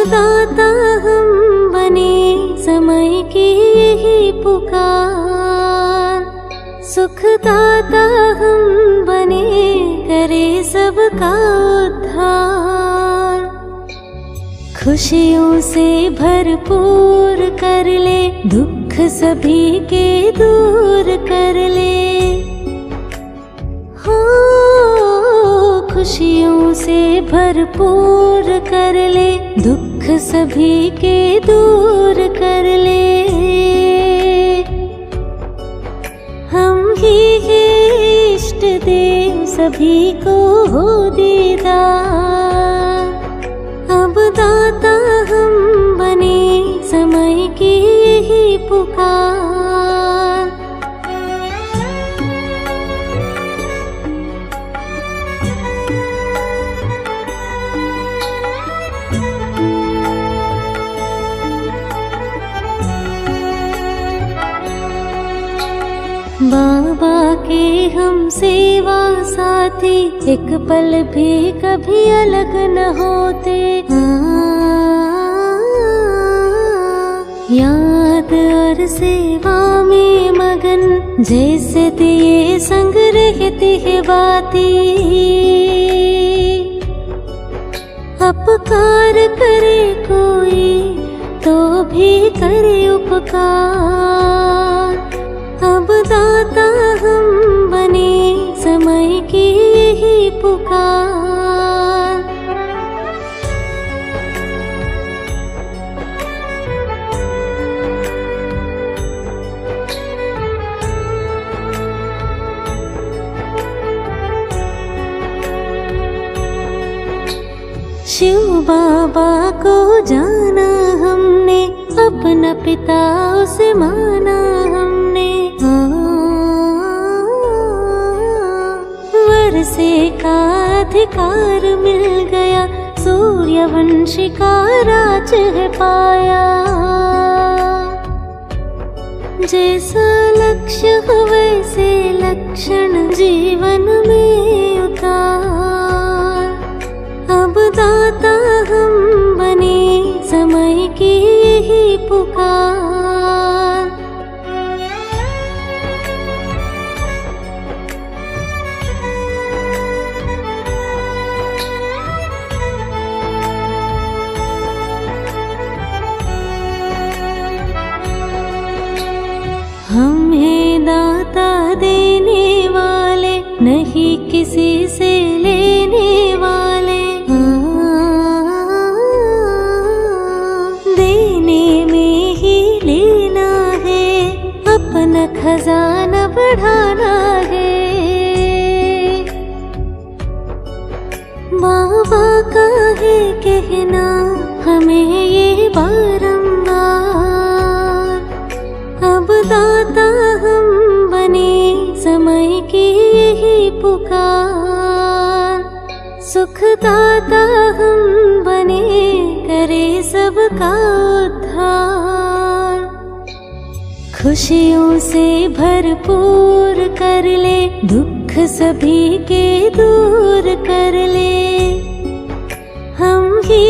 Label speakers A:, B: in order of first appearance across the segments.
A: दाता हम बने, समय की यही पुकार। सुखदाता हम बने, करे सबका उद्धार। खुशियों से भरपूर कर ले, दुख सभी के दूर कर ले। हो खुशियों से भरपूर कर ले, दुख सभी के दूर कर ले। हम ही इष्ट देव सभी को हो दीदार। अब दाता हम बने, समय की यही पुकार। बाबा के हम सेवा साथी, एक पल भी कभी अलग न होते। याद और सेवा में मगन, जैसे दिए संग रहती है बाती। अपकार करे कोई तो भी करे उपकार। अब दाता हम बने, समय की यही पुकार। शिव बाबा को जाना हमने, अपना पिता उसे माना हमने। वर्षे का अधिकार मिल गया, सूर्यवंशी का राज है पाया। जैसा लक्ष्य हो वैसे लक्षण जीवन में उतार। अब दाता हम बने, समय की यही पुकार। हम हैं दाता देने वाले, नहीं किसी से लेने वाले। देने में ही लेना है, अपना खजाना बढ़ाना है। बाबा का है कहना हमें ये बारंबार। अब दाता हम बने, समय की यही पुकार। सुखदाता हम बने, करे सबका उद्धार। खुशियों से भरपूर कर ले, दुख सभी के दूर कर ले। हम ही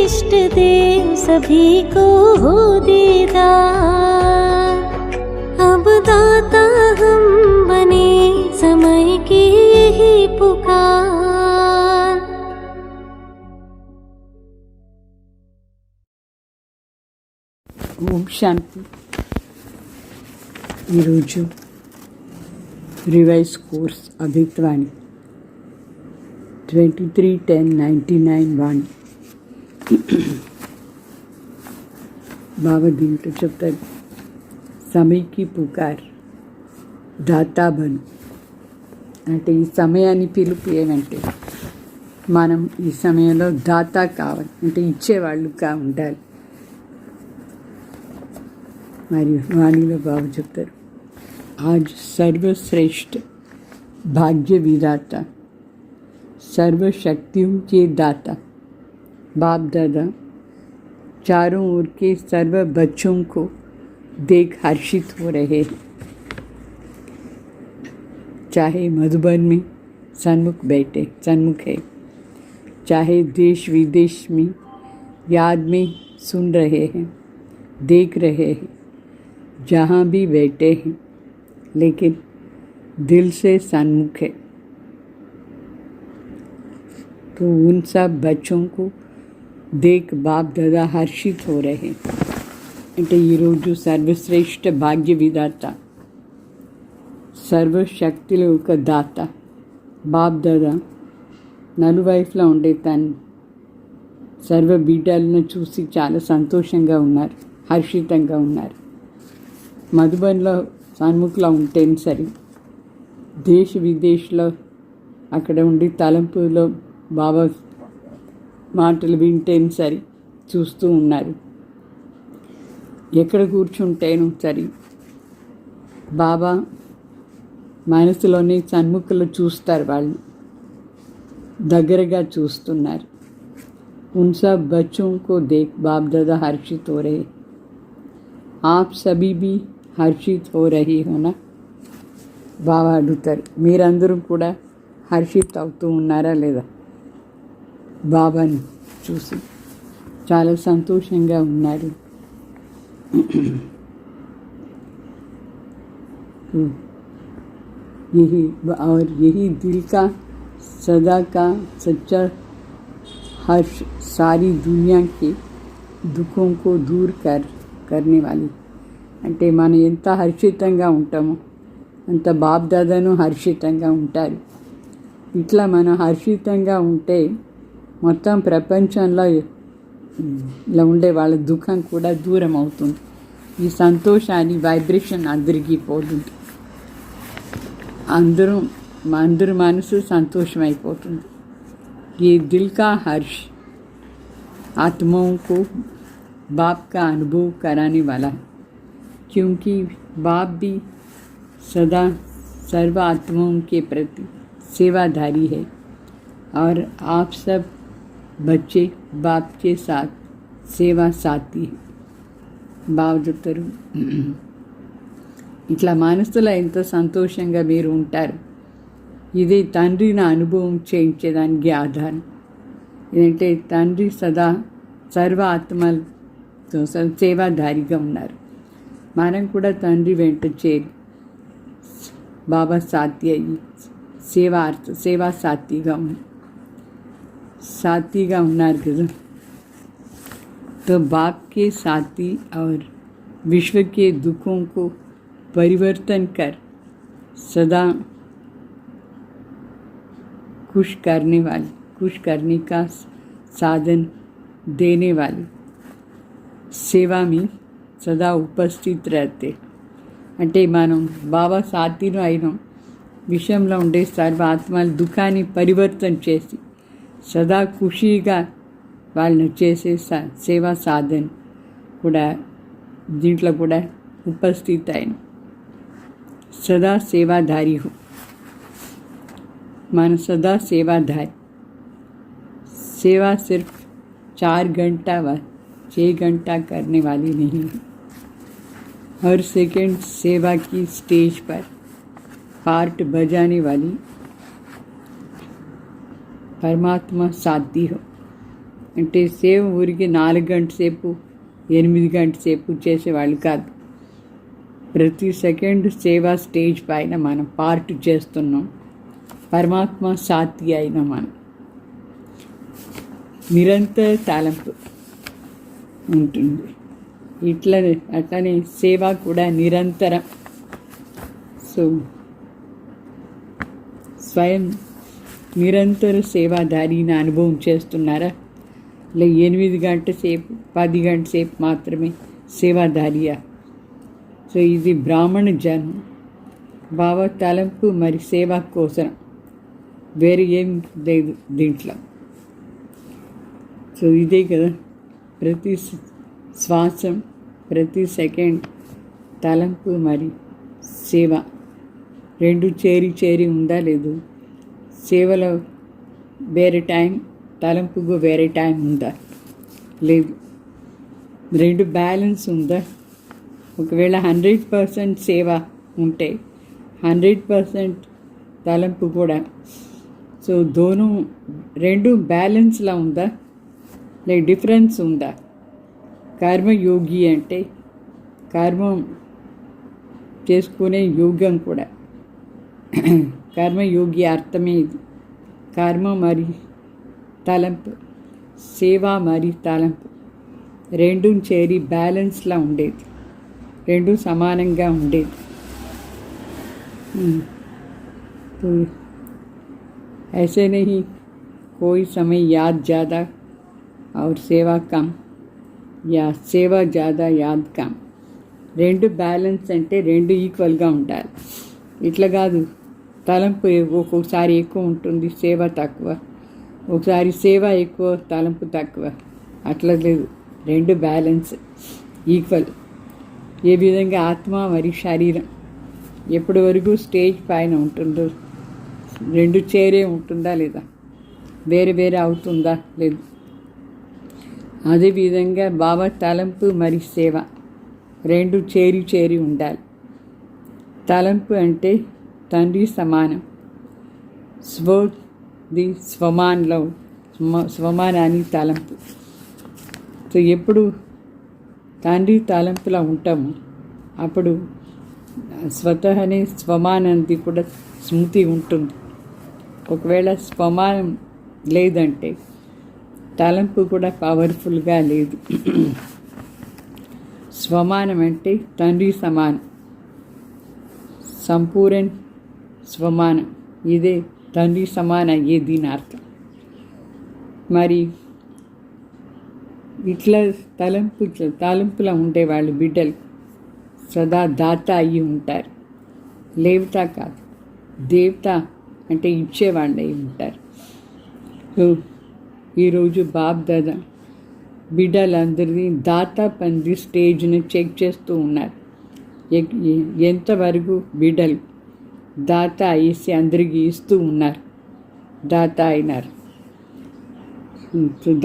A: इष्ट देव सभी को हो दीदार। अब दाता हम बने, समय की यही पुकार।
B: ఓం శాంతి. ఈరోజు రివైజ్ కోర్స్ అభిత్వాణి 23/10/99 బాబా దీంట్లో చెప్తారు, సమయకి పుకార్ దాతా బను. అంటే ఈ సమయాన్ని పిలుపు ఏమంటే మనం ఈ సమయంలో దాతా కావాలి, అంటే ఇచ్చేవాళ్ళుగా ఉండాలి. మరియు వాణిలో బాబు చెప్తారు, ఆజ్ సర్వశ్రేష్ఠ भाग्य विधाता सर्व शक्तियों के दाता बाप दादा चारों ओर के सर्व बच्चों को देख हर्षित हो रहे हैं। चाहे मधुबन में सन्मुख है, चाहे देश विदेश में याद में सुन रहे हैं, देख रहे हैं, जहाँ भी बैठे हैं, लेकिन दिल से सन्मुख है। तो उन सब बच्चों को देख बाप दादा हर्षित हो रहे हैं। అంటే ఈరోజు సర్వశ్రేష్ఠ భాగ్య విధాత, సర్వశక్తుల యొక్క దాత బాప్ దాదా నలువైపులా ఉండే తను సర్వ బిడ్డలను చూసి చాలా సంతోషంగా ఉన్నారు, హర్షితంగా ఉన్నారు. మధుబన్లో సన్ముఖంలో ఉంటేనే సరే, దేశ విదేశ్లో అక్కడ ఉండి తలంపులో బాబా మాటలు వింటేనే సరే చూస్తూ ఉన్నారు. ఎక్కడ కూర్చుంటేను సరే బాబా మనసులోని సన్ముఖంలో చూస్తారు, వాళ్ళు దగ్గరగా చూస్తున్నారు. उन सब बच्चों को देख बाप दादा हर्षित हो रहे। आप सभी भी हर्षित हो रही हो ना? బాబా అడుగుతారు, మీరందరూ కూడా హర్షిత్ అవుతూ ఉన్నారా లేదా? బాబాని చూసి చాలా సంతోషంగా ఉన్నారు. यही दिल का सदा का सच्चा हर्ष सारी दुनिया के दुखों को दूर करने वाली. అంటే మనం ఎంత హర్షితంగా ఉంటామో అంత బాప్ దాదాను హర్షితంగా ఉంటారు. ఇట్లా మనం హర్షితంగా ఉంటే మొత్తం ప్రపంచంలో ఉండే వాళ్ళ దుఃఖం కూడా దూరం అవుతుంది. ఈ సంతోషాన్ని వైబ్రేషన్ అందరికీ పోతుంది. అందరూ మనసు సంతోషమైపోతుంది. ये दिल का हर्ष आत्माओं को बाप का अनुभव कराने वाला है, क्योंकि बाप भी सदा सर्व आत्माओं के प्रति सेवाधारी है और आप सब बच्चे बाप के साथ सेवा साथी है. బాబు చెప్తారు, ఇట్లా మనసులో ఎంత సంతోషంగా మీరు ఉంటారు, ఇది తండ్రిని అనుభవం చేయించేదానికి ఆధారం. ఏంటంటే తండ్రి సదా సర్వ ఆత్మలతో సేవాధారిగా ఉన్నారు. మనం కూడా తండ్రి వెంట చేరి బాబా సాథి అయ్యి సేవా సాథీగా ఉన్నారు కదా. तो बाप के साथी और विश्व के दुखों को परिवर्तन कर सदा खुश करने का साधन देने वाले सेवा में सदा उपस्थित रहते. అంటే మనం బాబా సాథీను అయినాం, విషయంలో ఉండే సర్వ ఆత్మల దుఃఖాన్ని పరివర్తన చేసి సదా ఖుషీగా వాళ్ళను చేసే సేవా సాధన కూడా దీంట్లో కూడా ఉపస్థిత అయిన సదా సేవాధారి హో. मन सदा सेवाधारी. सेवा सिर्फ 4 घंटा व 6 घंटा करने वाली नहीं है. हर सेकंड सेवा की स्टेज पर पार्ट बजाने वाली పరమాత్మ సాథీ హో. అంటే సేవ ఊరికి 4 గంటల సేపు 8 గంటల సేపు చేసేవాళ్ళు కాదు. ప్రతి సెకండ్ సేవా స్టేజ్ పైన మనం పార్ట్ చేస్తున్నాం. పరమాత్మ సాథి అయిన మనం నిరంతర తలంపు ఉంటుంది. అట్లనే సేవ కూడా నిరంతరం. సో స్వయం నిరంతర సేవాదారిని అనుభవం చేస్తున్నారా? లే 8 గంటల సేపు 10 గంటల సేపు మాత్రమే సేవాదారియా? సో ఇది బ్రాహ్మణ జన్మ. బాబా తలంపు మరి సేవ కోసం వేరే ఏం లేదు దీంట్లో. సో ఇదే కదా, ప్రతి శ్వాసం ప్రతి సెకండ్ తలంపు మరి సేవ రెండు చేరి ఉందా లేదు? సేవలో వేరే టైం, తలంపుకు వేరే టైం ఉందా లేదు? రెండు బ్యాలెన్స్ ఉందా? ఒకవేళ 100% సేవ ఉంటే 100% తలంపు కూడా. సో రెండు బ్యాలెన్స్లా ఉందా? లేక డిఫరెన్స్ ఉందా? కర్మయోగి అంటే కర్మం చేసుకునే యోగం కూడా. కర్మయోగి అర్థమే ఇది. కర్మ మరి తలంపు, సేవ మరి తలంపు రెండు చేరి బ్యాలెన్స్లా ఉండేది, రెండు సమానంగా ఉండేది. तो ऐसे नहीं कोई समय याद ज़्यादा और सेवा कम या సేవ ज़्यादा యాద్ కమ్. రెండు బ్యాలెన్స్ అంటే రెండు ఈక్వల్గా ఉండాలి. ఇట్లా కాదు, తలంపు ఒక్కొక్కసారి ఎక్కువ ఉంటుంది, సేవ తక్కువ, ఒకసారి సేవ ఎక్కువ తలంపు తక్కువ, అట్లా లేదు. రెండు బ్యాలెన్స్ ఈక్వల్. ఏ విధంగా ఆత్మ మరియు శరీరం ఎప్పటి వరకు స్టేజ్ పైన ఉంటుందో రెండు చేరే ఉంటుందా లేదా, వేరే వేరే అవుతుందా లేదు. అదేవిధంగా బాబా తలంపు మరియు సేవ రెండు చేరి ఉండాలి. తలంపు అంటే తండ్రి సమానం, స్వది స్వమాన్లో స్వమానాన్ని తలంపు. సో ఎప్పుడు తండ్రి తలంపులా ఉంటాము అప్పుడు స్వతహనే స్వమానంది కూడా స్మృతి ఉంటుంది. ఒకవేళ స్వమానం లేదంటే తలంపు కూడా పవర్ఫుల్గా లేదు. స్వమానం అంటే తండ్రి సమానం, సంపూర్ణ స్వమానం, ఇదే తండ్రి సమానం అయ్యే దీని అర్థం. మరి ఇట్లా తలంపులా ఉండేవాళ్ళు బిడ్డలు సదా దాత అయ్యి ఉంటారు. లేవత కాదు, దేవత అంటే ఇచ్చేవాళ్ళు అయి ఉంటారు. ఈరోజు బాబ్ దాదా బిడ్డలందరినీ దాత పంది స్టేజ్ని చెక్ చేస్తూ ఉన్నారు. ఎంతవరకు బిడ్డలు దాత అయ్యేసి అందరికీ ఇస్తూ ఉన్నారు, దాత అయినారు.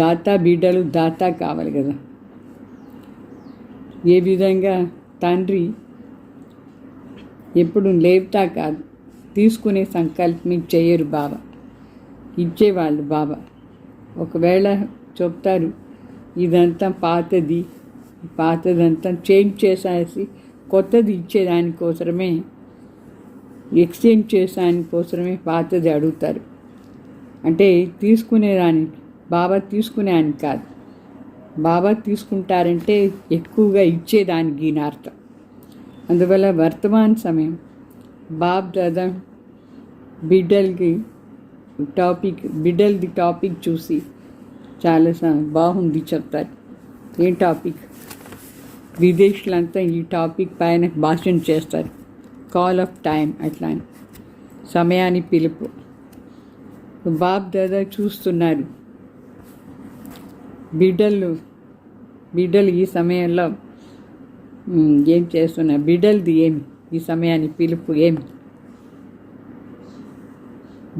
B: దాత బిడ్డలు దాత కావాలి కదా. ఏ విధంగా తండ్రి ఎప్పుడు లేవుతా కాదు, తీసుకునే సంకల్పం చేయరు బాబా, ఇచ్చేవాళ్ళు బాబా. ఒకవేళ చెప్తారు ఇదంతా పాతదంతా చేంజ్ చేసేసి కొత్తది ఇచ్చేదానికోసమే, ఎక్స్చేంజ్ చేసేదానికోసమే పాతది అడుగుతారు. అంటే తీసుకునేదానికి, బాబా తీసుకునేదానికి కాదు. బాబా తీసుకుంటారంటే ఎక్కువగా ఇచ్చేదానికి నా అర్థం. అందువల్ల వర్తమాన సమయం బాబ్ దాదా బిడ్డలది టాపిక్ చూసి చాలా బాగుంది చెప్తారు. ఏం టాపిక్? విదేశీయులంతా ఈ టాపిక్ పైన భాషణ చేస్తారు. కాల్ ఆఫ్ టైం, అట్లా సమయాన్ని పిలుపు. బాబ్ దాదా చూస్తున్నారు బిడ్డలు ఈ సమయంలో ఏం చేస్తున్నారు, బిడ్డలది ఏమి, ఈ సమయాన్ని పిలుపు ఏమి.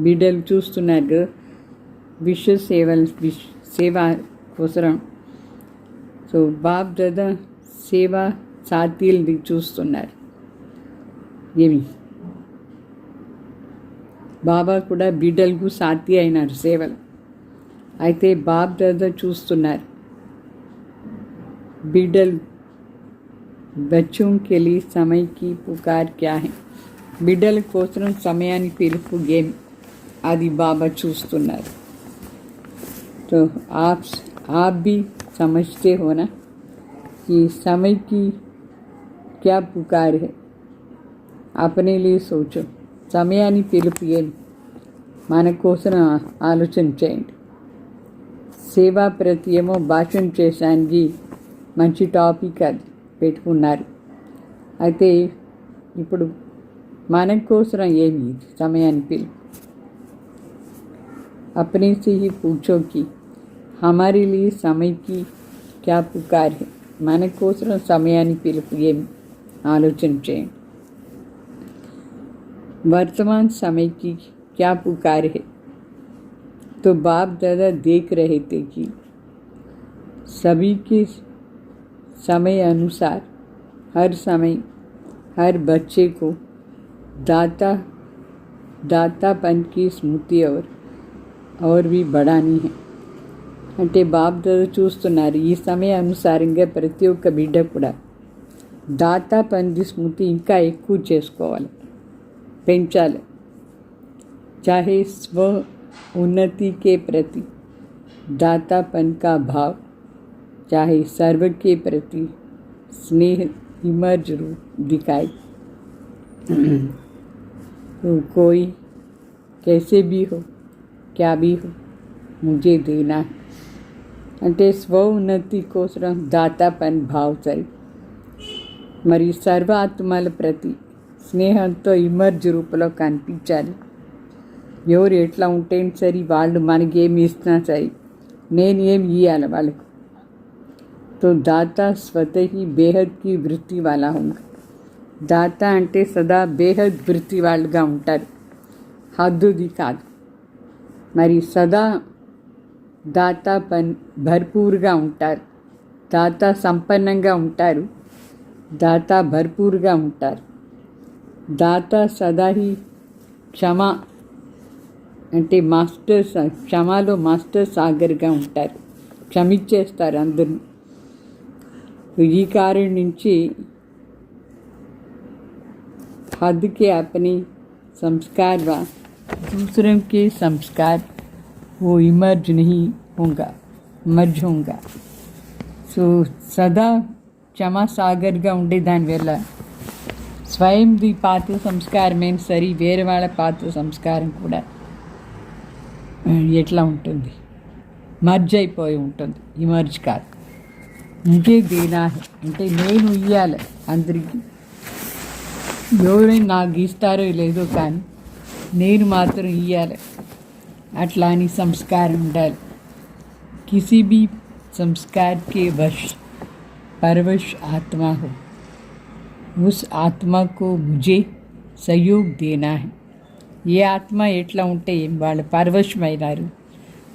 B: బిడ్డలు చూస్తున్నారు సేవ కోసరం. సో బాబ్ దాదా సేవ సాథీలది చూస్తున్నారు. ఏమి బాబా కూడా బిడ్డలకు సాథీ అయినారు సేవలు. అయితే బాబ్ దాదా చూస్తున్నారు బిడ్డలు బచ్చోं के लिए समय की पुकार क्या है, బిడ్డల కోసం సమయాన్ని పిలుపు ఏమి, అది బాబా చూస్తున్నారు. तो आप भी समझते हो ना कि समय की क्या पुकार है. अपने लिए सोचो, సమయాన్ని పిలుపు ఏమి, మన కోసం ఆలోచన చేయండి. సేవా ప్రతి ఏమో భాషణ చేసానికి మంచి టాపిక్ అది పెట్టుకున్నారు. అయితే ఇప్పుడు మన కోసం ఏమి సమయాన్ని పిలుపు. अपने से ही पूछो कि हमारे लिए समय की क्या पुकार है, మన కోసం సమయాన్ని పిలుపు ఏమి ఆలోచన చేయండి. वर्तमान समय की क्या पुकार है. तो बाप दादा देख रहे थे कि सभी के समय अनुसार हर समय हर बच्चे को दातापन की स्मृति और भी बढ़ानी है. అంటే బాబ్దాదా చూస్తున్నారు. ఈ సమయానుసారంగా ప్రతి ఒక్క బిడ్డ కూడా దాతాపని స్మృతి ఇంకా ఎక్కువ చేసుకోవాలి, పెంచాలి. चाहे स्व उन्नति के प्रति दातापन का भाव, चाहे सर्व के प्रति स्नेह इमर्ज रूप दिखाए. तो कोई कैसे भी हो, क्या भी हो, मुझे देना है అంటే స్వ ఉన్నతి కోసం దాతాపన్ భావ్ సరి, మరి సర్వాత్మల ప్రతి స్నేహంతో ఇమర్జ్ రూపంలో కనిపించాలి. ఎవరు ఎట్లా ఉంటే సరే, వాళ్ళు మనకి ఏమి ఇస్తున్నా సరే, నేను ఏమి ఇవ్వాలి వాళ్ళకు. తో దాతా స్వతహి బేహద్కి వృత్తి వాళ్ళ హోంగా. దాతా అంటే సదా బేహద్ వృత్తి వాళ్ళుగా ఉంటారు, హద్దుది కాదు. మరి సదా దాతా భర్పూర్గా ఉంటారు, దాతా సంపన్నంగా ఉంటారు, దాతా భర్పూర్గా ఉంటారు. దాతా సదా హి క్షమ అంటే క్షమాలో మాస్టర్ సాగర్గా ఉంటారు, క్షమించేస్తారు అందరిని. ఈ కారణం నుంచి हद के अपने संस्कार व दूसरों के संस्कार वो इमर्ज नहीं होगा, मर्ज होगा. సో సదా క్షమా సాగర్గా ఉండే దానివల్ల స్వయంది పాత సంస్కారమైన సరి, వేరే వాళ్ళ పాత సంస్కారం కూడా ఎట్లా ఉంటుంది, మర్జ్ అయిపోయి ఉంటుంది. ఇమర్జ్ కాదు. ముజే దేనా అంటే నేను ఇయ్యాలి అందరికీ. ఎవరైనా నాకు ఇస్తారో లేదో కానీ నేను మాత్రం ఇయ్యాలి, అట్లా అని సంస్కారం ఉండాలి. కిసి भी संस्कार के वश परवश आत्मा हो, उस आत्मा को मुझे सहयोग देना है. ఏ ఆత్మ ఎట్లా ఉంటే వాళ్ళు పరవశమైనారు,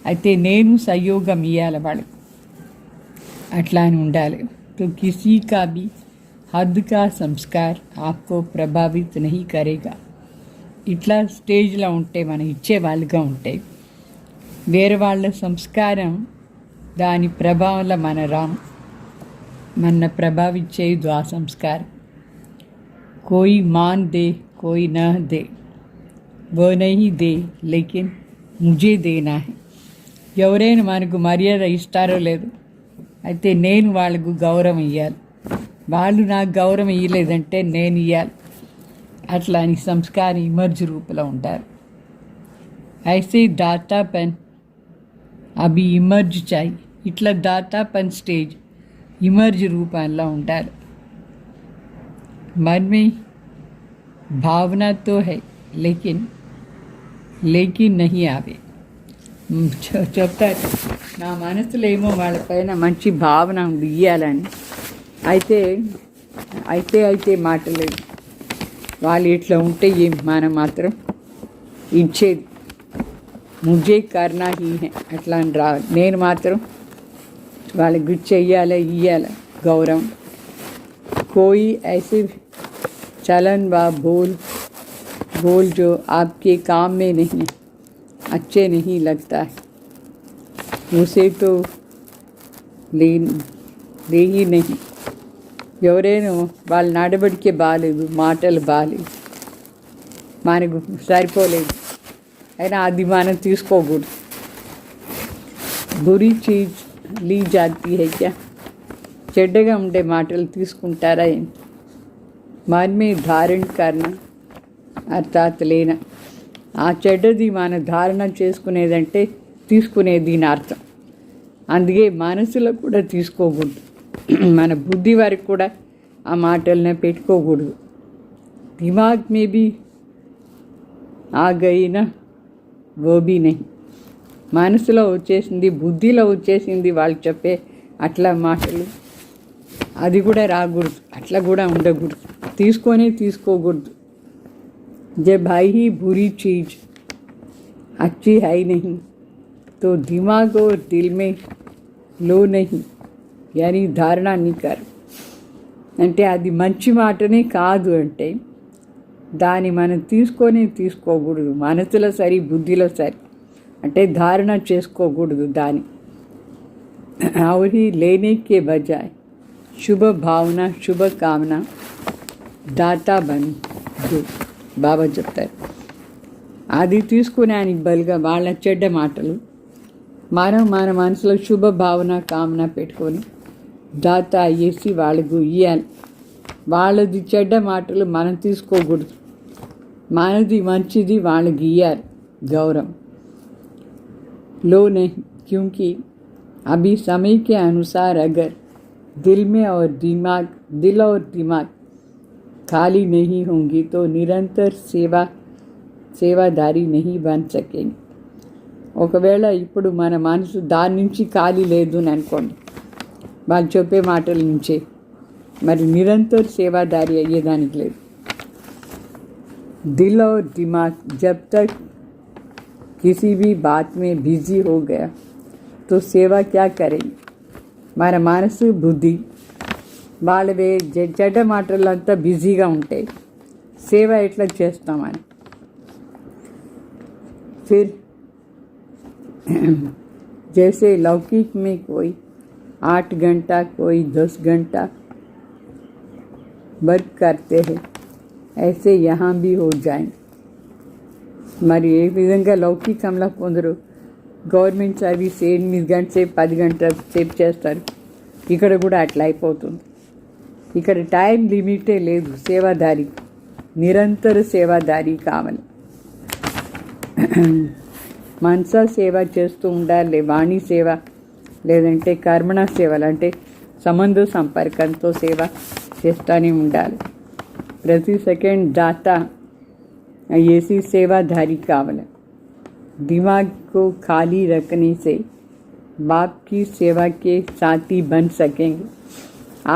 B: అయితే నేను సహయోగం ఇవ్వాలి వాళ్ళకు, అట్లా అని ఉండాలి. तो किसी का भी हद का संस्कार आपको ప్రభావిత్ नहीं करेगा. ఇట్లా స్టేజ్లో ఉంటే మనం ఇచ్చే వాళ్ళుగా ఉంటే వేరే వాళ్ళ సంస్కారం దాని ప్రభావంలో మన ప్రభావిत చేయదు ఆ సంస్కారం. कोई मान दे कोई न दे वो नहीं दे लेकिन मुझे देना है. ఎవరైనా మనకు మర్యాద ఇస్తారో లేదు, అయితే నేను వాళ్ళకు గౌరవం ఇవ్వాలి. వాళ్ళు నాకు గౌరవం ఇవ్వలేదంటే నేను ఇవ్వాలి, అట్లా అని సంస్కారం ఇమర్జ్ రూపంలో ఉంటారు. ఐసే దాతాపన్ అవి ఇమర్జ్ చాయి. ఇట్లా దాతాపన్ స్టేజ్ ఇమర్జ్ రూపంలో ఉంటారు. मन में भावना तो है लेकिन नहीं ఆవే. చెప్తారు, నా మనసులో ఏమో వాళ్ళపైన మంచి భావన ఉంది ఇయ్యాలని, అయితే మాటలేదు. వాళ్ళు ఇట్లా ఉంటే ఏం మనం మాత్రం ఇచ్చేది. ముజే కర్నా హీ హే అట్లా అని రావాలి. నేను మాత్రం వాళ్ళకి గుర్తు చెయ్యాలి, ఇయ్యాలి గౌరవం. कोई ऐसे चलन व बोल जो आपके काम में नहीं अच्छे नहीं लगता है, उसे तो ले ही नहीं. ఎవరైనా వాళ్ళ నడవడికే బాగాలేదు, మాటలు బాగాలేదు, మనకు సరిపోలేదు, అయినా అది మనం తీసుకోకూడదు. బురీ చీజ్ లీ జాతీ హై క్యా, చెడ్డగా ఉండే మాటలు తీసుకుంటారా ఏం. మనమే ధారణ కరణ అర్థాత్ లేన, ఆ చెడ్డది మన ధారణ చేసుకునేదంటే తీసుకునేది నా అర్థం. అందుకే మనసులో కూడా తీసుకోకూడదు, మన బుద్ధి వరకు కూడా ఆ మాటలనే పెట్టుకోకూడదు. దిమాగ్ మే బీ ఆ గయినా वो भी नहीं, మనసులో వచ్చేసింది, బుద్ధిలో వచ్చేసింది వాళ్ళు చెప్పే అట్లా మాటలు, అది కూడా రాకూడదు, అట్లా కూడా ఉండకూడదు, తీసుకోకూడదు. जब है ही बुरी चीज़ अच्छी है नहीं तो दिमाग और दिल में लो नहीं, यानी धारणा नहीं कर. అంటే అది మంచి మాటనే కాదు అంటే దాన్ని మనం తీసుకోకూడదు, మనసులో సరి బుద్ధిలో సరి, అంటే ధారణ చేసుకోకూడదు దాన్ని. और ही लेने के बजाय शुभ भावना शुभ कामना दाता बनी जो బాబా చెప్తారు. అది తీసుకునేనికి బదులుగా వాళ్ళ చెడ్డ మాటలు మనం మన మనసులో శుభ భావన కామన పెట్టుకొని దాత అయ్యేసి వాళ్ళకు ఇవ్వాలి. వాళ్ళది చెడ్డ మాటలు మనం తీసుకోకూడదు, మనది మంచిది వాళ్ళకి ఇవ్వాలి గౌరవం. लो नहीं, क्योंकि अभी समय के अनुसार अगर दिल और दिमाग खाली नहीं होंगी तो निरंतर సేవాదారి नहीं बन सकेंगे. ఒకవేళ ఇప్పుడు మన మనసు దాని నుంచి ఖాళీ లేదు అని అనుకోండి, వాళ్ళు చెప్పే మాటల నుంచే, మరి నిరంతర సేవాదారి అయ్యేదానికి లేదు. दिल और दिमाग जब तक किसी भी बात में बिजी हो गया तो सेवा क्या करेंगे. మన మనసు బుద్ధి వాళ్ళవే చెడ్డ మాటలంతా బిజీగా ఉంటే సేవ ఎట్లా చేస్తామని. फिर जैसे लौकिक में कोई 8 घंटा कोई 10 घंटा वर्क करते हैं, ऐसे यहाँ भी हो जाएंगे. మరి ఏ విధంగా లౌకికంలో కొందరు గవర్నమెంట్ సర్వీస్ 8 గంటల సేపు 10 గంటల సేపు చేస్తారు, ఇక్కడ కూడా అట్లా అయిపోతుంది. ఇక్కడ టైం లిమిటే లేదు. సేవాదారి నిరంతర సేవాదారి కావాలి. మనసా సేవ చేస్తూ ఉండాలి, వాణి సేవ లేదంటే కర్మణ సేవలు అంటే సంబంధ సంపర్కంతో సేవ చేస్తూనే ఉండాలి. ప్రతి సెకండ్ దాతా ऐसी सेवाधारी कावल. दिमाग को खाली रखने से बाप की सेवा के साथी बन सकेंगे.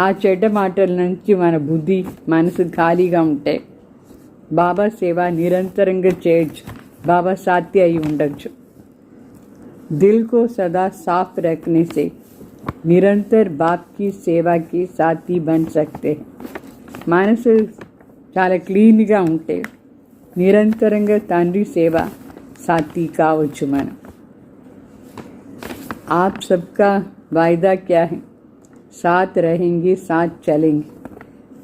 B: ఆ చెడ్డ మాటల నుంచి మన బుద్ధి మనసు ఖాళీగా ఉంటే బాబా సేవ నిరంతరంగా చేయొచ్చు, బాబా సాథి అయి ఉండొచ్చు. दिल को सदा साफ रखने से निरंतर बाप की सेवा के साथी बन सकते हैं. మనసు చాలా క్లీన్గా ఉంటే నిరంతరంగా తండ్రి సేవ సాథీ కావచ్చు మనం. आप सबका वायदा क्या है. साथ रहेंगे साथ चलेंगे.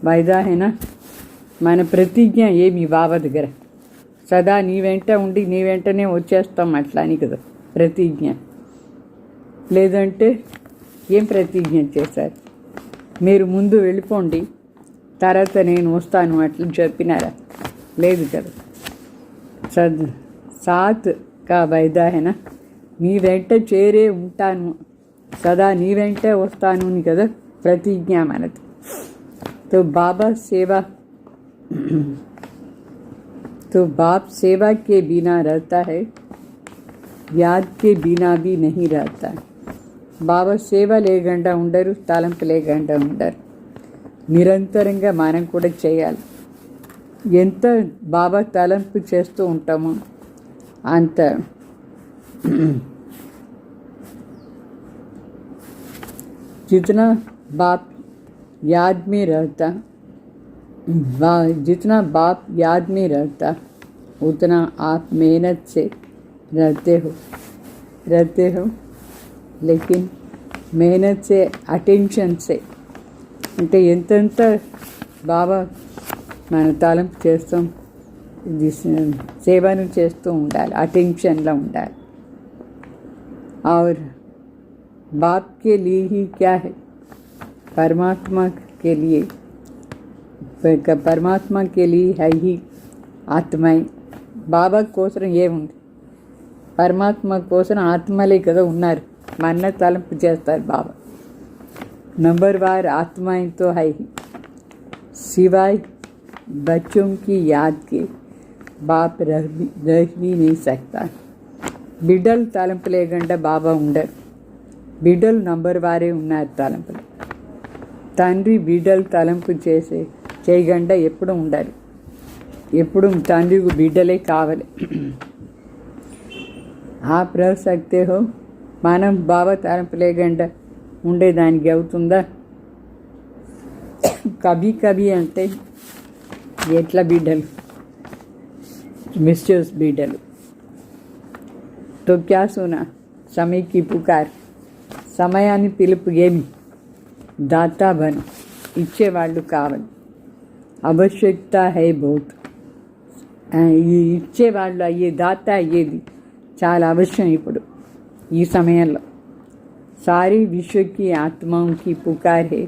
B: वायदा है ना, మన ప్రతిజ్ఞ ఏమి బాబా దగ్గర సదా నీ వెంట ఉండి నీ వెంటనే వచ్చేస్తాం అట్లా అని కదా ప్రతిజ్ఞ. లేదంటే ఏం ప్రతిజ్ఞ చేశారు, మీరు ముందు వెళ్ళిపోండి తర్వాత నేను వస్తాను అట్లా చెప్పినారా, లేదు కదా. సాత్ కా వైదా హేనా, నీ వెంట చేరే ఉంటాను, సదా నీ వెంటే వస్తాను అని కదా ప్రతిజ్ఞ మనది. तो बाप सेवा के बिना रहता है, याद के बिना भी नहीं रहता है. బాబా సేవ లేకుండా ఉండరు, తలంపు లేకుండా ఉండరు. నిరంతరంగా మనం కూడా చేయాలి. ఎంత బాబా తలంపు చేస్తూ ఉంటామో అంత जितना बाप याद में रहता उतना आप मेहनत से रहते हो. लेकिन मेहनत से अटेंशन से అంటే ఎంతెంత బాబా మన తలంపు చేస్తాం, ఇది సేవను చేస్తూ ఉండాలి, అటెన్షన్లో ఉండాలి. और बाप के लिए ही क्या है, परमात्मा के लिए है ही ఆత్మయే. బాబా కోసం ఏముంది, పరమాత్మ కోసం ఆత్మలే కదా ఉన్నారు, మన తలంపు చేస్తారు బాబా. नंबर वार आत्माएं तो है ही, सिवाय बच्चों की याद के बाप रह भी नहीं सकता. బిడ్డలు తలంపు లేకుండా బాబా ఉండరు. బిడ్డలు నంబర్ వారే ఉన్నారు తలంపులు. తండ్రి బిడ్డలు తలంపు చేయకుండా ఎప్పుడు ఉండాలి, ఎప్పుడు తండ్రికి బిడ్డలే కావాలి. आप रह सकते हो, మనం బాబా తలంపు లేకుండా ఉండేదానికి అవుతుందా. కభీ అంటే ఎట్లా బిడ్డలు, మిస్యూస్ బిడ్డలు. तो क्या सुना, समय की पुकार, సమయాన్ని పిలుపు ఏమి? దాతా బను, ఇచ్చేవాళ్ళు కావాలి. ఆవశ్యకత హై బహుత్. ఈ ఇచ్చేవాళ్ళు అయ్యే దాత అయ్యేది చాలా అవసరం ఇప్పుడు ఈ సమయంలో. सारी विश्व की आत्माओं की पुकार है,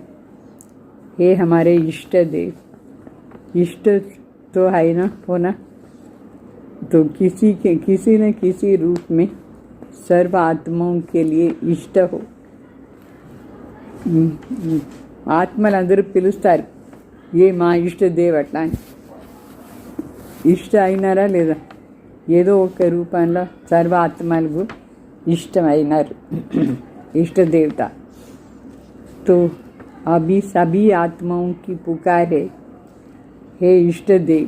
B: हे हमारे इष्ट देव. इष्ट तो है ना होना, तो किसी न किसी रूप में सर्व आत्माओं के लिए इष्ट हो. ఆత్మలందరూ పిలుస్తారు, ఏ మా ఇష్ట దేవ్ అట్లా అని. ఇష్ట అయినారా లేదా? ఏదో ఒక రూపంలో సర్వ ఆత్మలకు ఇష్టమైనారు इष्ट देवता. तो अभी सभी आत्माओं की पुकार है, हे इष्ट देव.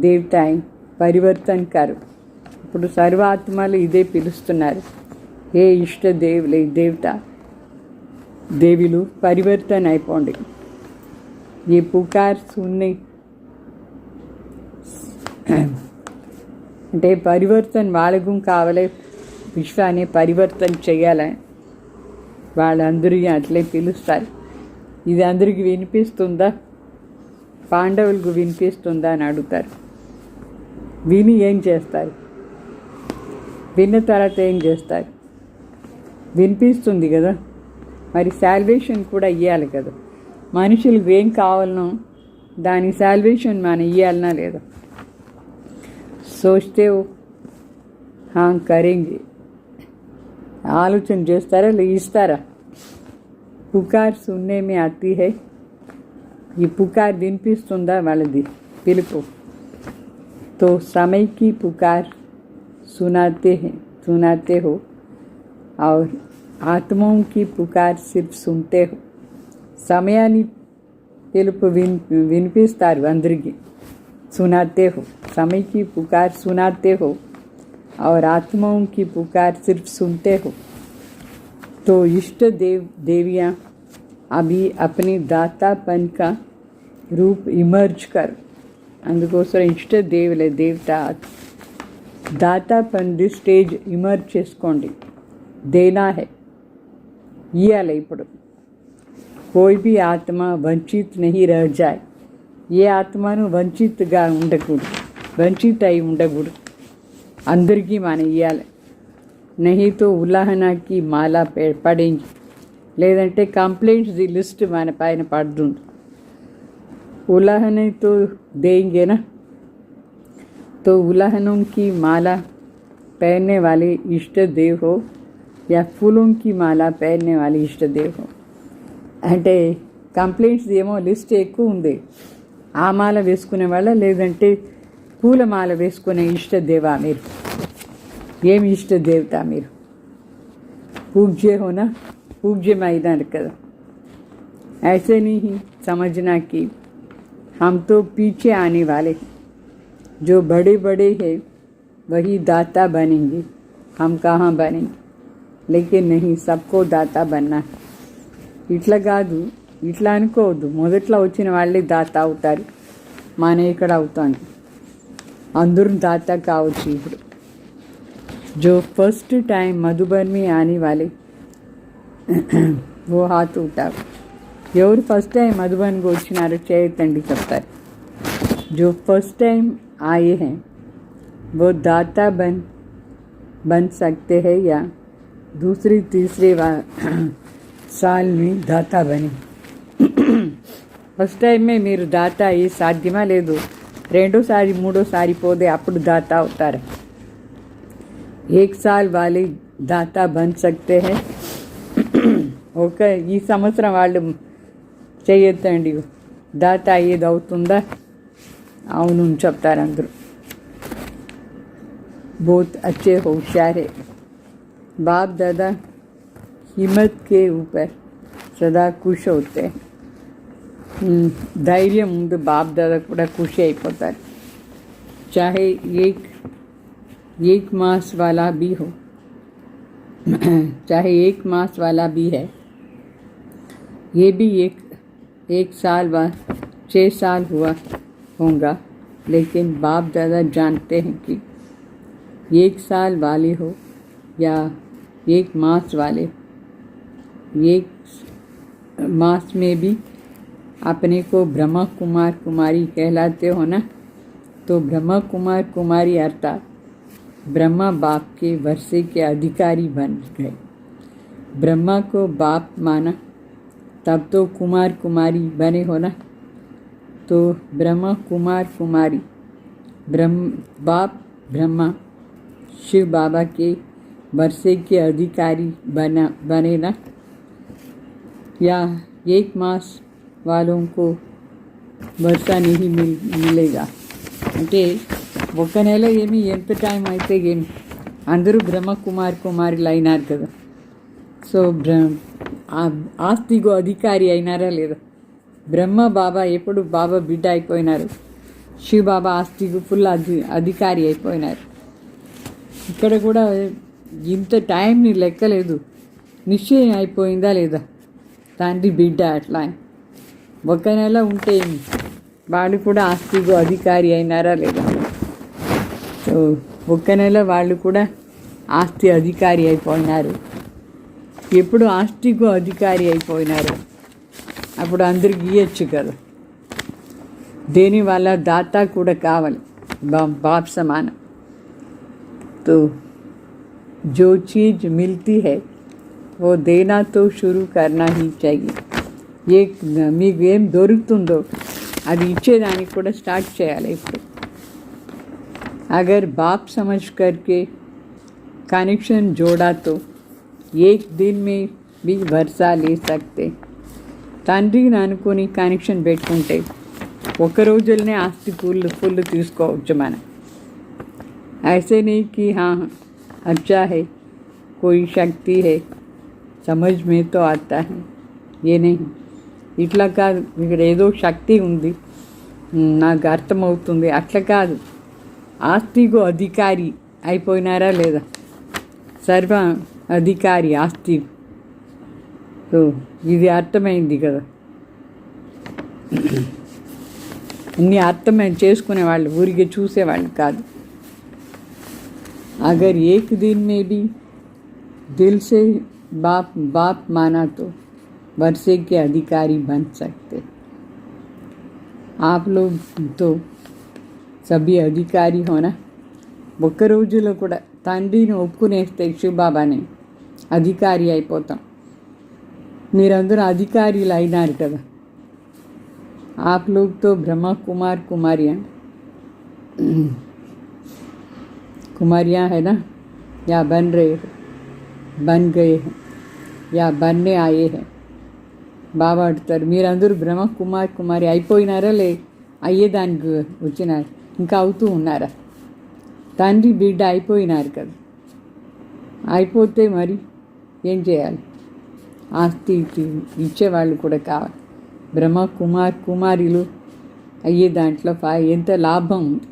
B: देवताएं परिवर्तन करो. ఇప్పుడు సర్వాత్మలు ఇదే పిలుస్తున్నారు, హే ఇష్ట దేవులే దేవత దేవిలు పరివర్తన అయిపోండి. ఈ పుకార్ సున్ని అంటే పరివర్తన వాళ్ళకు కావాలి, విశ్వాన్ని పరివర్తన చేయాలని వాళ్ళందరికీ అట్లే పిలుస్తారు. ఇది అందరికీ వినిపిస్తుందా? పాండవులకు వినిపిస్తుందా అని అడుగుతారు. విని ఏం చేస్తారు? విన్న తర్వాత ఏం చేస్తారు? వినిపిస్తుంది కదా, మరి సాల్వేషన్ కూడా ఇవ్వాలి కదా. మనుషులకు ఏం కావాలనో దాని సాల్వేషన్ మనం ఇవ్వాలనా లేదా? సోచితే కరేంగే, ఆలోచన చేస్తారా లేదా ఇస్తారా? పుకార్ సున్నే మే ఆతి హై. ఈ పుకార్ వినిపిస్తుందా వాళ్ళది పిలుపు? తో समय की पुकार सुनाते हो और आत्माओं की पुकार सिर्फ सुनते हो. సమయాన్ని పిలుపు వినిపిస్తారు అందరికీ. सुनाते हो, समय की पुकार सुनाते हो और आत्माओं की पुकार सिर्फ सुनते हो. तो इष्ट देवियाँ अभी अपने दातापन का रूप इमर्ज कर. అందుకోసం ఇష్ట దేవులే దేవత దాతాపన్ ది స్టేజ్ ఇమర్జ్ చేసుకోండి. దేనా హై, ఇయ్యాలి. ఇప్పుడు కోయి భీ ఆత్మ వంచిత్ నహీ రహ జాయ్. ఏ ఆత్మను వంచిత్గా ఉండకూడదు, వంచిత అయి ఉండకూడదు. అందరికీ మనం ఇవ్వాలి. నహీతో ఉల్లాహనాకి మాలా పడేంగి, లేదంటే కంప్లైంట్స్ ది లిస్ట్ మన పైన పడుతుంది. उल्लाहने तो देंगे ना, तो उल्लाहनों की माला पहनने वाले इष्ट देव हो या फूलों की माला पहनने वाले इष्ट देव हो. అంటే కంప్లైంట్స్ ఏమో లిస్ట్ ఎక్కువ ఉంది. ఆ మాల వేసుకునే వాళ్ళ, లేదంటే పూల మాల వేసుకునే ఇష్ట దేవా మీరు? ఏమి ఇష్ట దేవత మీరు? పూజ్య హోనా, పూజ్యమైనారు కదా. ऐसे नहीं समझना कि हम तो पीछे आने वाले हैं, जो बड़े बड़े हैं वही दाता बनेंगे, हम कहाँ बनेंगे. लेकिन नहीं, सबको दाता बनना है. ఇట్లా కాదు, ఇట్లా అనుకోవద్దు. మొదట్లో వచ్చిన వాళ్ళే దాత అవుతారు, మన ఇక్కడ అవుతాను. అందరూ దాత కావచ్చు. ఇప్పుడు जो फर्स्ट टाइम मधुबन में आने वाले वो हाथ उठाओ. ఎవరు ఫస్ట్ టైం మధుబన్కి వచ్చినారో చేయతండి చెప్తారు. जो फर्स्ट टाइम आए हैं वो दाता बन सकते हैं या दूसरी तीसरे साल में दाता बने. ఫస్ట్ టైమే మీరు దాత అయ్యి సాధ్యమా? లేదు, రెండోసారి మూడోసారి పోతే అప్పుడు దాత అవుతారు. एक साल वाले दाता बन सकते हैं. ఒక ఈ సంవత్సరం వాళ్ళు చేయొద్దండి, దాత అయ్యేది అవుతుందా? అవును చెప్తారు అందరూ. बहुत अच्छे होशियार है. बाप दादा हिम्मत के ऊपर सदा खुश होते हैं. ధైర్యం ముందు బాప్ దాదా కూడా ఖుషి అయిపోతారు. चाहे एक मास वाला भी हो, चाहे 1 मास वाला भी है, ये भी एक साल बाद 6 साल हुआ होगा. लेकिन बाप दादा जानते हैं कि 1 साल वाले हो या 1 मास वाले, एक मास में भी अपने को ब्रह्मा कुमार कुमारी कहलाते हो ना, तो ब्रह्मा कुमार कुमारी अर्थात ब्रह्मा बाप के वर्षे के अधिकारी बन गए। ब्रह्मा को बाप माना तब तो कुमार कुमारी बने हो ना, तो ब्रह्मा कुमार कुमारी बाप ब्रह्मा शिव बाबा के वर्षे के अधिकारी बने ना, या एक मास वालों को वर्षा नहीं मिलेगा అంటే ఒక నెల ఏమి ఎంత టైం అయితే ఏమి అందరూ బ్రహ్మ కుమార్ కుమారులు అయినారు కదా. సో ఆస్తికు అధికారి అయినారా లేదా? బ్రహ్మ బాబా ఎప్పుడు బాబా బిడ్డ అయిపోయినారు, శివ బాబా ఆస్తికు ఫుల్ అధికారి అయిపోయినారు. ఇక్కడ కూడా ఇంత టైంని లెక్కలేదు, నిశ్చయం అయిపోయిందా లేదా తండ్రి బిడ్డ అట్లా ఒక నెల ఉంటే వాళ్ళు కూడా ఆస్తికు అధికారి అయినారా లేదా? సో ఒక్క నెల వాళ్ళు కూడా ఆస్తి అధికారి అయిపోయినారు. ఎప్పుడు ఆస్తికు అధికారి అయిపోయినారు అప్పుడు అందరికి ఇవ్వచ్చు కదా. దేని వల్ల దాత కూడా కావాలి, బాప్ సమానం. तो जो चीज़ मिलती है वो देना तो शुरू करना ही चाहिए. మీకు ఏం దొరుకుతుందో అది ఇచ్చేదానికి కూడా స్టార్ట్ చేయాలి ఇప్పుడు. अगर बाप समझ करके कनेक्शन जोड़ा तो एक दिन में भी वर्षा ले सकते. తండ్రిని అనుకుని కనెక్షన్ పెట్టుకుంటే ఒక రోజులనే ఆస్తి ఫుల్ తీసుకోవచ్చు మనం. ऐसे नहीं कि हाँ अच्छा है, कोई शक्ति है, समझ में तो आता है, ये नहीं. ఇట్లా కాదు, ఇక్కడ ఏదో శక్తి ఉంది నాకు అర్థమవుతుంది అట్లా కాదు. ఆస్తికు అధికారి అయిపోయినారా లేదా? సర్వ అధికారి ఆస్తి. సో ఇది అర్థమైంది కదా. అన్నీ అర్థమైంది చేసుకునేవాళ్ళు, ఊరికే చూసేవాళ్ళు కాదు. अगर एक दिन में भी दिल से बाप माना तो वर्षे के अधिकारी बन सकते. आप लोग तो सभी अधिकारी हो ना. ఒక్క రోజులో కూడా తండ్రిని ఒప్పుకునేస్తే శివబాబాని అధికారి అయిపోతాం. మీరందరూ అధికారులు అయినారు కదా. आप लोग तो ब्रह्मा कुमार कुमारियाँ है ना, या बन गए हैं या बनने आए हैं. బాబా అడుగుతారు మీరందరూ బ్రహ్మ కుమార్ కుమారి అయిపోయినారా లే అయ్యేదానికి వచ్చినారు, ఇంకా అవుతూ ఉన్నారా? తండ్రి బిడ్డ అయిపోయినారు కదా. అయిపోతే మరి ఏం చేయాలి? ఆస్తి ఇచ్చేవాళ్ళు కూడా కావాలి. బ్రహ్మ కుమార్ కుమారులు అయ్యే దాంట్లో ఎంత లాభం ఉంది,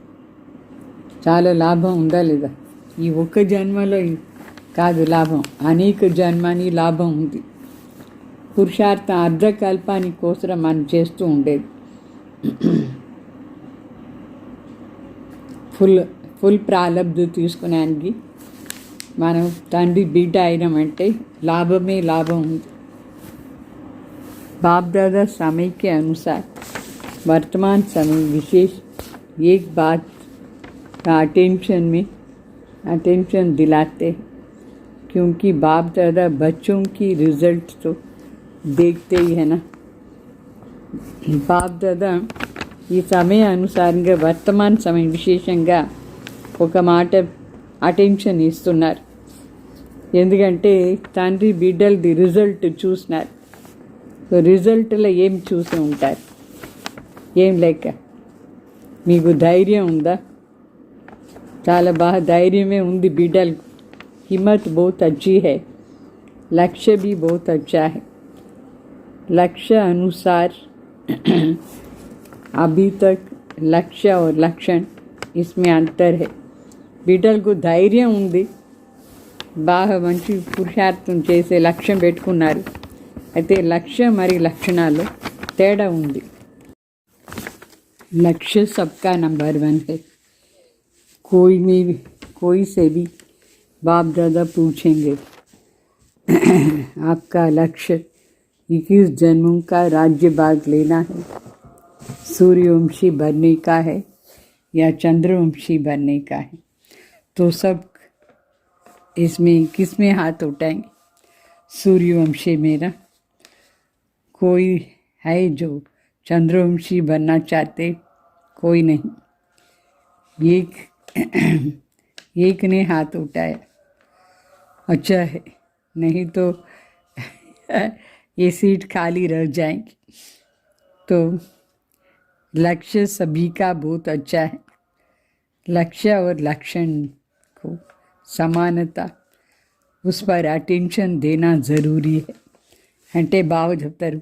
B: చాలా లాభం ఉందా లేదా? ఈ ఒక్క జన్మలో కాదు లాభం, అనేక జన్మని లాభం ఉంది. పురుషార్థం అర్ధకల్పానికి కోసం మనం చేస్తూ ఉండేది. ఫుల్ ప్రాలబ్ధి తీసుకునేందుకు మనం తండ్రి బిడ్డ అయినామంటే లాభమే లాభం ఉంది. बाप दादा समय के अनुसार वर्तमान समय विशेष एक बात का अटेंशन दिलाते हैं, क्योंकि बाप दादा बच्चों की रिजल्ट तो देखते ही है ना. బాప్ దాదా ఈ సమయ అనుసారంగా వర్తమాన సమయం విశేషంగా ఒక మాట అటెన్షన్ ఇస్తున్నారు. ఎందుకంటే తండ్రి బిడ్డలది రిజల్ట్ చూసినారు. సో రిజల్ట్లో ఏం చూసి ఉంటారు? ఏం లెక్క? మీకు ధైర్యం ఉందా? చాలా బాగా ధైర్యమే ఉంది బిడ్డలకు. హిమ్మత్ బహుత్ అచ్చి హై, లక్ష్య भी बहुत अच्छा है. लक्ष्य अनुसार अभी तक लक्ष्य और लक्षण इसमें अंतर है. బిడ్డలకు ధైర్యం ఉంది, బాగా మంచి పురుషార్థం చేసే లక్ష్యం పెట్టుకున్నారు. అయితే లక్ష్యం మరి లక్షణాలు తేడా ఉంది. लक्ष्य सबका नंबर 1 है. कोई से भी बाप दादा पूछेंगे आपका लक्ष्य 21 जन्मों का राज्य भाग लेना है, सूर्यवंशी बनने का है या चंद्रवंशी बनने का है। तो सब इसमें किस में हाथ उठाएंगे? सूर्यवंशी में ना। कोई है जो चंद्रवंशी बनना चाहते? कोई नहीं। एक ने हाथ उठाया, अच्छा है, नहीं तो ये सीट खाली रह जाएंगी। तो लक्ष्य सभी का बहुत अच्छा है। लक्ष्य और लक्षण को समानता, उस पर अटेंशन देना ज़रूरी है। అంటే బాగా చెప్తారు,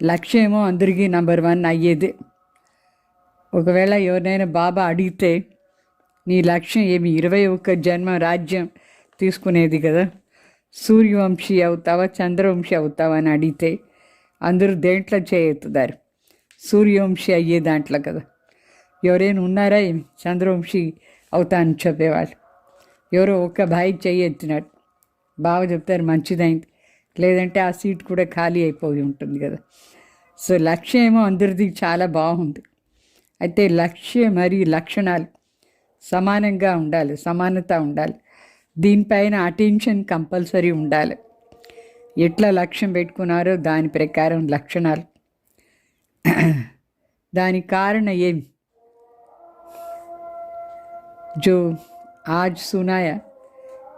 B: లక్ష్యం ఏమో అందరికీ నెంబర్ 1 అయ్యేది. ఒకవేళ ఎవరినైనా బాబా అడిగితే నీ లక్ష్యం ఏమి 21 జన్మ రాజ్యం తీసుకునేది కదా, సూర్యవంశీ అవుతావా చంద్రవంశీ అవుతావా అని అడిగితే అందరూ దేంట్లో చేయెత్తుతారు? సూర్యవంశీ అయ్యే దాంట్లో కదా. ఎవరైనా ఉన్నారా ఏమి చంద్రవంశీ అవుతా అని చెప్పేవాళ్ళు? ఎవరో ఒక్క భాయి చేయెత్తినట్టు. బాగా చెప్తారు మంచిదైంది, లేదంటే ఆ సీట్ కూడా ఖాళీ అయిపోయి ఉంటుంది కదా. సో లక్ష్యం ఏమో అందరిది చాలా బాగుంది. అయితే లక్ష్యం మరియు లక్షణాలు సమానంగా ఉండాలి, సమానత ఉండాలి. దీనిపైన అటెన్షన్ కంపల్సరీ ఉండాలి. ఎట్లా లక్ష్యం పెట్టుకున్నారో దాని ప్రకారం లక్షణాలు. దానికి కారణం ఏమి? जो आज सुनाया,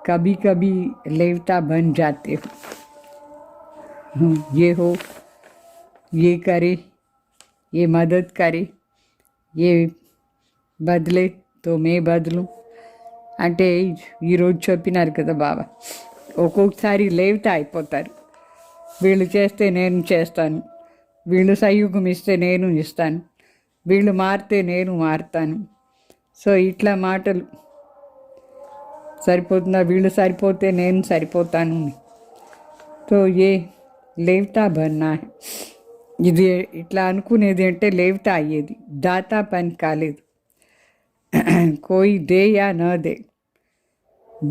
B: कभी कभी लेवता बन जाते हो, ये हो, ये करे, ये मदद करे, ये బదిలే తో మే బదులు అంటే ఈరోజు చెప్పినారు కదా బాబా. ఒక్కొక్కసారి లేవితే అయిపోతారు. వీళ్ళు చేస్తే నేను చేస్తాను, వీళ్ళు సహయోగం ఇస్తే నేను ఇస్తాను, వీళ్ళు మారితే నేను మారుతాను. సో ఇట్లా మాటలు సరిపోతుందా? వీళ్ళు సరిపోతే నేను సరిపోతాను. తో ఏ లేవితా బన్నా, ఇది ఇట్లా అనుకునేది అంటే లేవితా అయ్యేది, దాతా పని కాలేదు. कोई दे या न दे,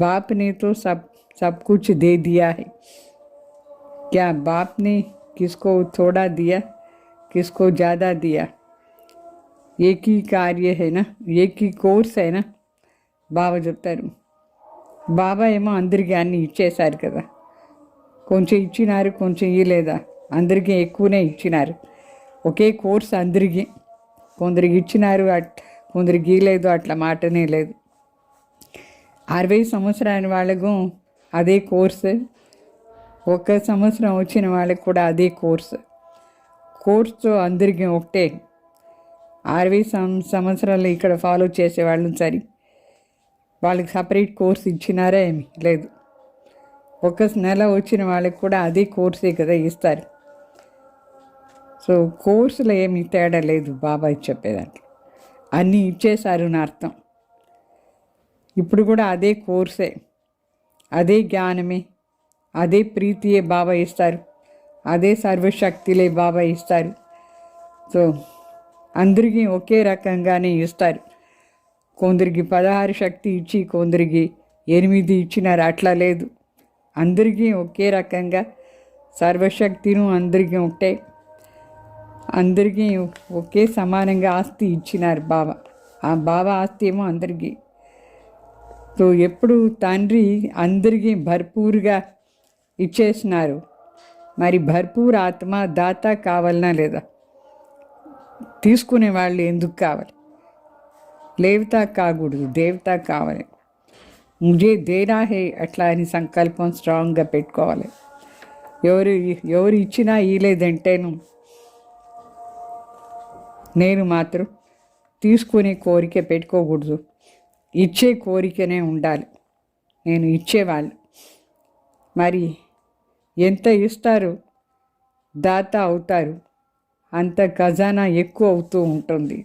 B: बाप ने तो सब कुछ दे दिया है. क्या बाप ने किसको थोड़ा दिया, किसको ज़्यादा दिया? एक ही कार्य है ना, एक ही కోర్స్ అయినా. బాబా చెప్తారు, బాబా ఏమో అందరికీ అన్నీ ఇచ్చేశారు కదా. కొంచెం ఇచ్చినారు, కొంచెం ఇవ్వలేదా? అందరికీ ఎక్కువనే ఇచ్చినారు. ఒకే కోర్స్ అందరికీ, కొందరికి ఇచ్చినారు, కొందరికి లేదు, అట్లా మాటనే లేదు. 60 సంవత్సరాల వాళ్ళకు అదే కోర్సు, 1 సంవత్సరం వచ్చిన వాళ్ళకి కూడా అదే కోర్సు అందరికీ ఒకటే. 60 సంవత్సరాలు ఇక్కడ ఫాలో చేసేవాళ్ళు సరి, వాళ్ళకి సపరేట్ కోర్స్ ఇచ్చినారా ఏమి లేదు. 1 నెల వచ్చిన వాళ్ళకి కూడా అదే కోర్సే కదా ఇస్తారు. సో కోర్సులో ఏమి తేడా లేదు బాబా చెప్పేదాంట్లో. అన్నీ ఇచ్చేశారు నా అర్థం. ఇప్పుడు కూడా అదే కోర్సే, అదే జ్ఞానమే, అదే ప్రీతియే బాబా ఇస్తారు, అదే సర్వశక్తిలే బాబా ఇస్తారు. సో అందరికీ ఒకే రకంగానే ఇస్తారు. కొందరికి 16 శక్తి ఇచ్చి కొందరికి 8 ఇచ్చినారు, అట్లా లేదు. అందరికీ ఒకే రకంగా సర్వశక్తిను అందరికీ ఒకటే, అందరికీ ఒకే సమానంగా ఆస్తి ఇచ్చినారు బాబా. ఆ బాబా ఆస్తి ఏమో అందరికీ. సో ఎప్పుడు తండ్రి అందరికీ భర్పూర్గా ఇచ్చేసినారు. మరి భర్పూర్ ఆత్మ దాత కావాలనా లేదా? తీసుకునే వాళ్ళు ఎందుకు కావాలి? లేవతా కాకూడదు, దేవతా కావాలి. ముజే దేనా హే అట్లా అని సంకల్పం స్ట్రాంగ్గా పెట్టుకోవాలి. ఎవరు ఇచ్చినా ఇలేదంటేను నేను మాత్రం తీసుకునే కోరిక పెట్టుకోకూడదు, ఇచ్చే కోరికనే ఉండాలి. నేను ఇచ్చేవాళ్ళు మరి ఎంత ఇస్తారు దాత అవుతారు, అంత ఖజానా ఎక్కువ అవుతూ ఉంటుంది.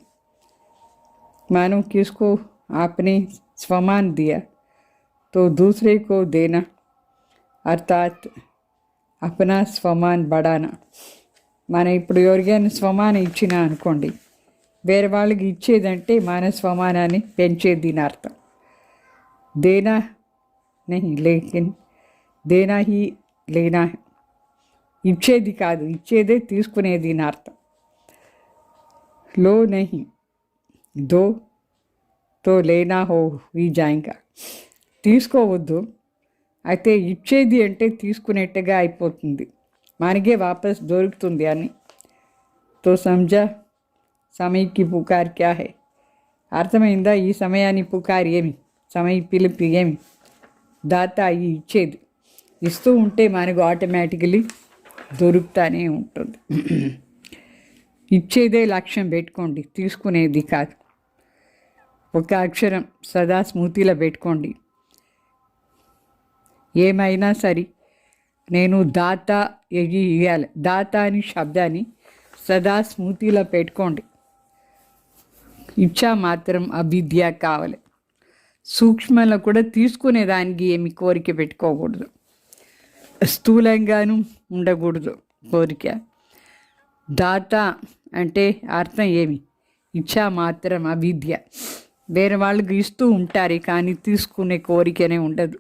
B: మనం किसको आपने स्वमान दिया तो दूसरे को देना, अर्थात अपना स्वमान बढ़ाना. మనం ఇప్పుడు ఎవరికైనా స్వమానం ఇచ్చినా అనుకోండి, వేరే వాళ్ళకి ఇచ్చేదంటే మన స్వమానాన్ని పెంచేది అని అర్థం. దేనా नहीं लेकिन देना ही లేనా ఇచ్చేది కాదు, ఇచ్చేదే తీసుకునేది నా అర్థం. లో నహి దో తో లేనా హో ఈ జాయింగా. తీసుకోవద్దు, అయితే ఇచ్చేది అంటే తీసుకునేట్టుగా అయిపోతుంది, మనకే వాపస్ దొరుకుతుంది అని. తో సమజా సమయకి పుకార్ క్యా హై. అర్థమైందా ఈ సమయాన్ని పుకార్ ఏమి, సమయ పిలుపు ఏమి? దాత ఈ ఇచ్చేది, ఇస్తూ ఉంటే మనకు ఆటోమేటికలీ దొరుకుతానే ఉంటుంది. ఇచ్చేదే లక్ష్యం పెట్టుకోండి, తీసుకునేది కాదు. ఒక అక్షరం సదా స్మృతిలో పెట్టుకోండి. ఏమైనా సరే నేను దాత ఇవ్వాలి, దాత అని శబ్దాన్ని సదా స్మృతిలో పెట్టుకోండి. ఇచ్చా మాత్రం అవిద్య కావాలి. సూక్ష్మంలో కూడా తీసుకునేదానికి ఏమి కోరిక పెట్టుకోకూడదు, స్థూలంగాను ఉండకూడదు కోరిక. దాత అంటే అర్థం ఏమి? ఇచ్చా మాత్రం అవిద్య. వేరే వాళ్ళకి ఇస్తూ ఉంటారు కానీ తీసుకునే కోరికనే ఉండదు.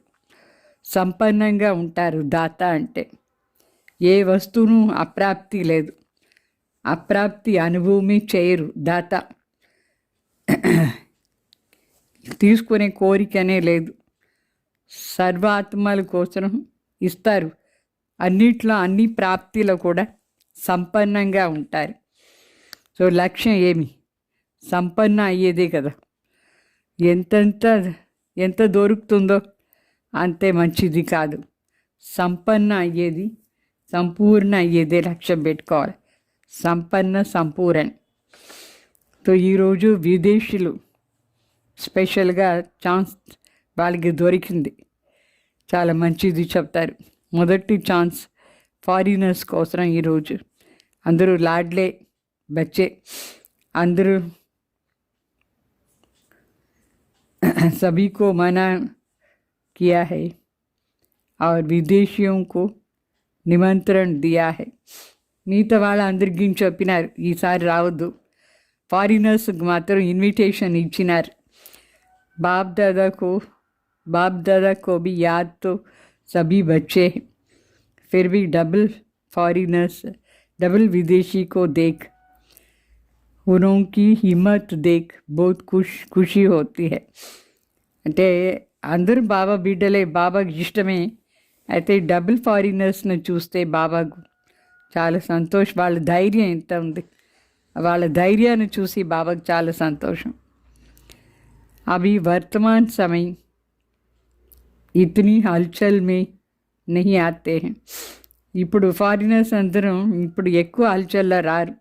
B: సంపన్నంగా ఉంటారు దాత అంటే. ఏ వస్తువును అప్రాప్తి లేదు, అప్రాప్తి అనుభవమే చేయరు దాత. తీసుకునే కోరికనే లేదు. సర్వాత్మల కోసం ఇస్తారు. అన్నిట్లో అన్ని ప్రాప్తిలో కూడా సంపన్నంగా ఉంటారు. సో లక్ష్యం ఏమి? సంపన్న అయ్యేదే కదా. ఎంత దొరుకుతుందో అంతే మంచిది కాదు. సంపన్న అయ్యేది, సంపూర్ణ అయ్యేదే లక్ష్యం పెట్టుకోవాలి. సంపన్న సంపూర్ణ. సో ఈరోజు విదేశీయులు స్పెషల్గా ఛాన్స్ వాళ్ళకి దొరికింది, చాలా మంచిది చెప్తారు. మొదటి ఛాన్స్ ఫారినర్స్ కోసం ఈరోజు. అందరూ లాడ్లే బచ్చే, అందరూ सभी को मना किया है और विदेशियों को నిమంత్రణ దియా హై. మిగతా వాళ్ళందరికీ చెప్పినారు ఈసారి రావద్దు, ఫారినర్స్కి మాత్రం ఇన్విటేషన్ ఇచ్చినారు. बाप दादा को भी याद तो सभी बच्चे हैं, फिर भी डबल विदेशी को देख उनकी हिम्मत देख बहुत खुशी होती है. అంటే అందరూ బాబా బిడ్డలే, బాబాకి ఇష్టమే. అయితే డబుల్ ఫారినర్స్ని చూస్తే బాబాకు చాలా సంతోషం. వాళ్ళ ధైర్యం ఎంత ఉంది, వాళ్ళ ధైర్యాన్ని చూసి బాబాకు చాలా సంతోషం. अभी वर्तमान समय इतनी हलचल में नहीं आते हैं. ఇప్పుడు ఫారినర్స్ అందరం ఇప్పుడు ఎక్కువ హల్చల్లో రారు.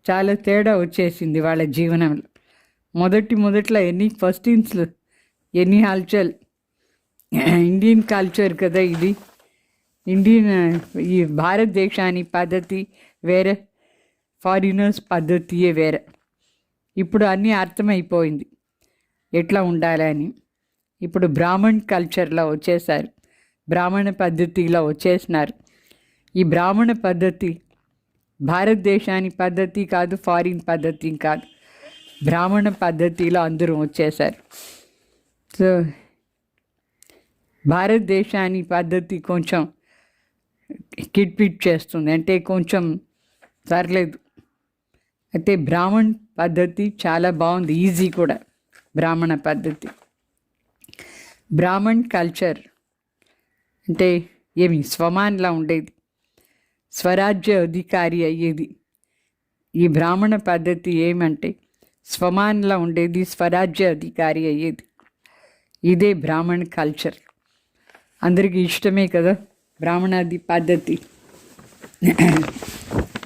B: చాలా తేడా వచ్చేసింది వాళ్ళ జీవనంలో. మొదట్లో ఎన్ని హల్చల్. ఇండియన్ కల్చర్ కదా ఇది, ఇండియన్ ఈ భారతదేశాన్ని పద్ధతి వేరే, ఫారినర్స్ పద్ధతియే వేరే. ఇప్పుడు అన్నీ అర్థమైపోయింది ఎట్లా ఉండాలని. ఇప్పుడు బ్రాహ్మణ్ కల్చర్లో వచ్చేసారు, బ్రాహ్మణ పద్ధతిలో వచ్చేసినారు. ఈ బ్రాహ్మణ పద్ధతి భారతదేశాన్ని పద్ధతి కాదు, ఫారిన్ పద్ధతి కాదు, బ్రాహ్మణ పద్ధతిలో అందరూ వచ్చేసారు. సో భారతదేశాన్ని పద్ధతి కొంచెం కిట్పిట్ చేస్తుంది, అంటే కొంచెం సర్లేదు. అయితే బ్రాహ్మణ్ పద్ధతి చాలా బాగుంది, ఈజీ కూడా బ్రాహ్మణ పద్ధతి. బ్రాహ్మణ్ కల్చర్ అంటే ఏమి స్వమాన్లా ఉండేది, స్వరాజ్య అధికారి అయ్యేది. ఈ బ్రాహ్మణ పద్ధతి ఏమంటే స్వమాన్లా ఉండేది, స్వరాజ్య అధికారి అయ్యేది. ఇదే బ్రాహ్మణ కల్చర్. అందరికీ ఇష్టమే కదా బ్రాహ్మణాది పద్ధతి.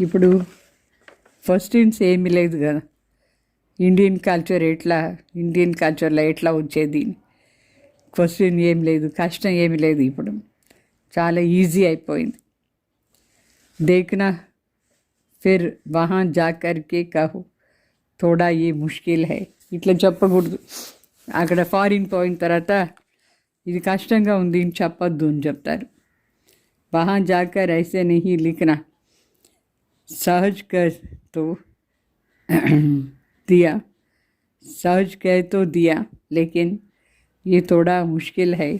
B: ఇప్పుడు ఫస్ట్ ఏమీ లేదు కదా, ఇండియన్ కల్చర్లో ఎట్లా వచ్చేది క్వశ్చన్ ఏం లేదు, కష్టం ఏమి లేదు. ఇప్పుడు చాలా ఈజీ అయిపోయింది. देखना फिर वहाँ जा कर के कहो थोड़ा ये मुश्किल है. ఇట్లా చెప్పకూడదు. అక్కడ ఫారిన్ పోయిన తర్వాత ఇది కష్టంగా ఉంది అని చెప్పొద్దు అని చెప్తారు. वहाँ जाकर ऐसे नहीं लिखना, सहज कर तो दिया, सहज कह तो दिया लेकिन ये थोड़ा मुश्किल है.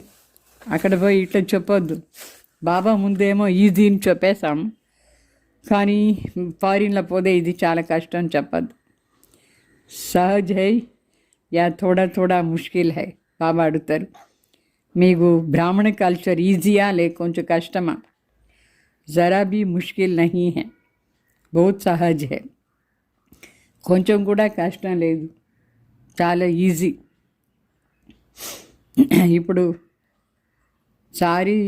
B: అక్కడ పోయి ఇట్లా చెప్పొద్దు, బాబా ముందేమో ఈజీ అని చెప్పేశాం, కానీ ఫారిన్లో పోతే ఇది చాలా కష్టం చెప్పద్దు. సహజ్ హై యా థోడా థోడా ముష్కిల్ హై బాబా అడుగుతారు. మీకు బ్రాహ్మణ కల్చర్ ఈజీయా లేక కొంచెం కష్టమా? జరా భీ ముష్కిల్ నహీ హై, బహుత్ సహజ్ హై. కొంచెం కూడా కష్టం లేదు, చాలా ఈజీ. ఇప్పుడు సారీ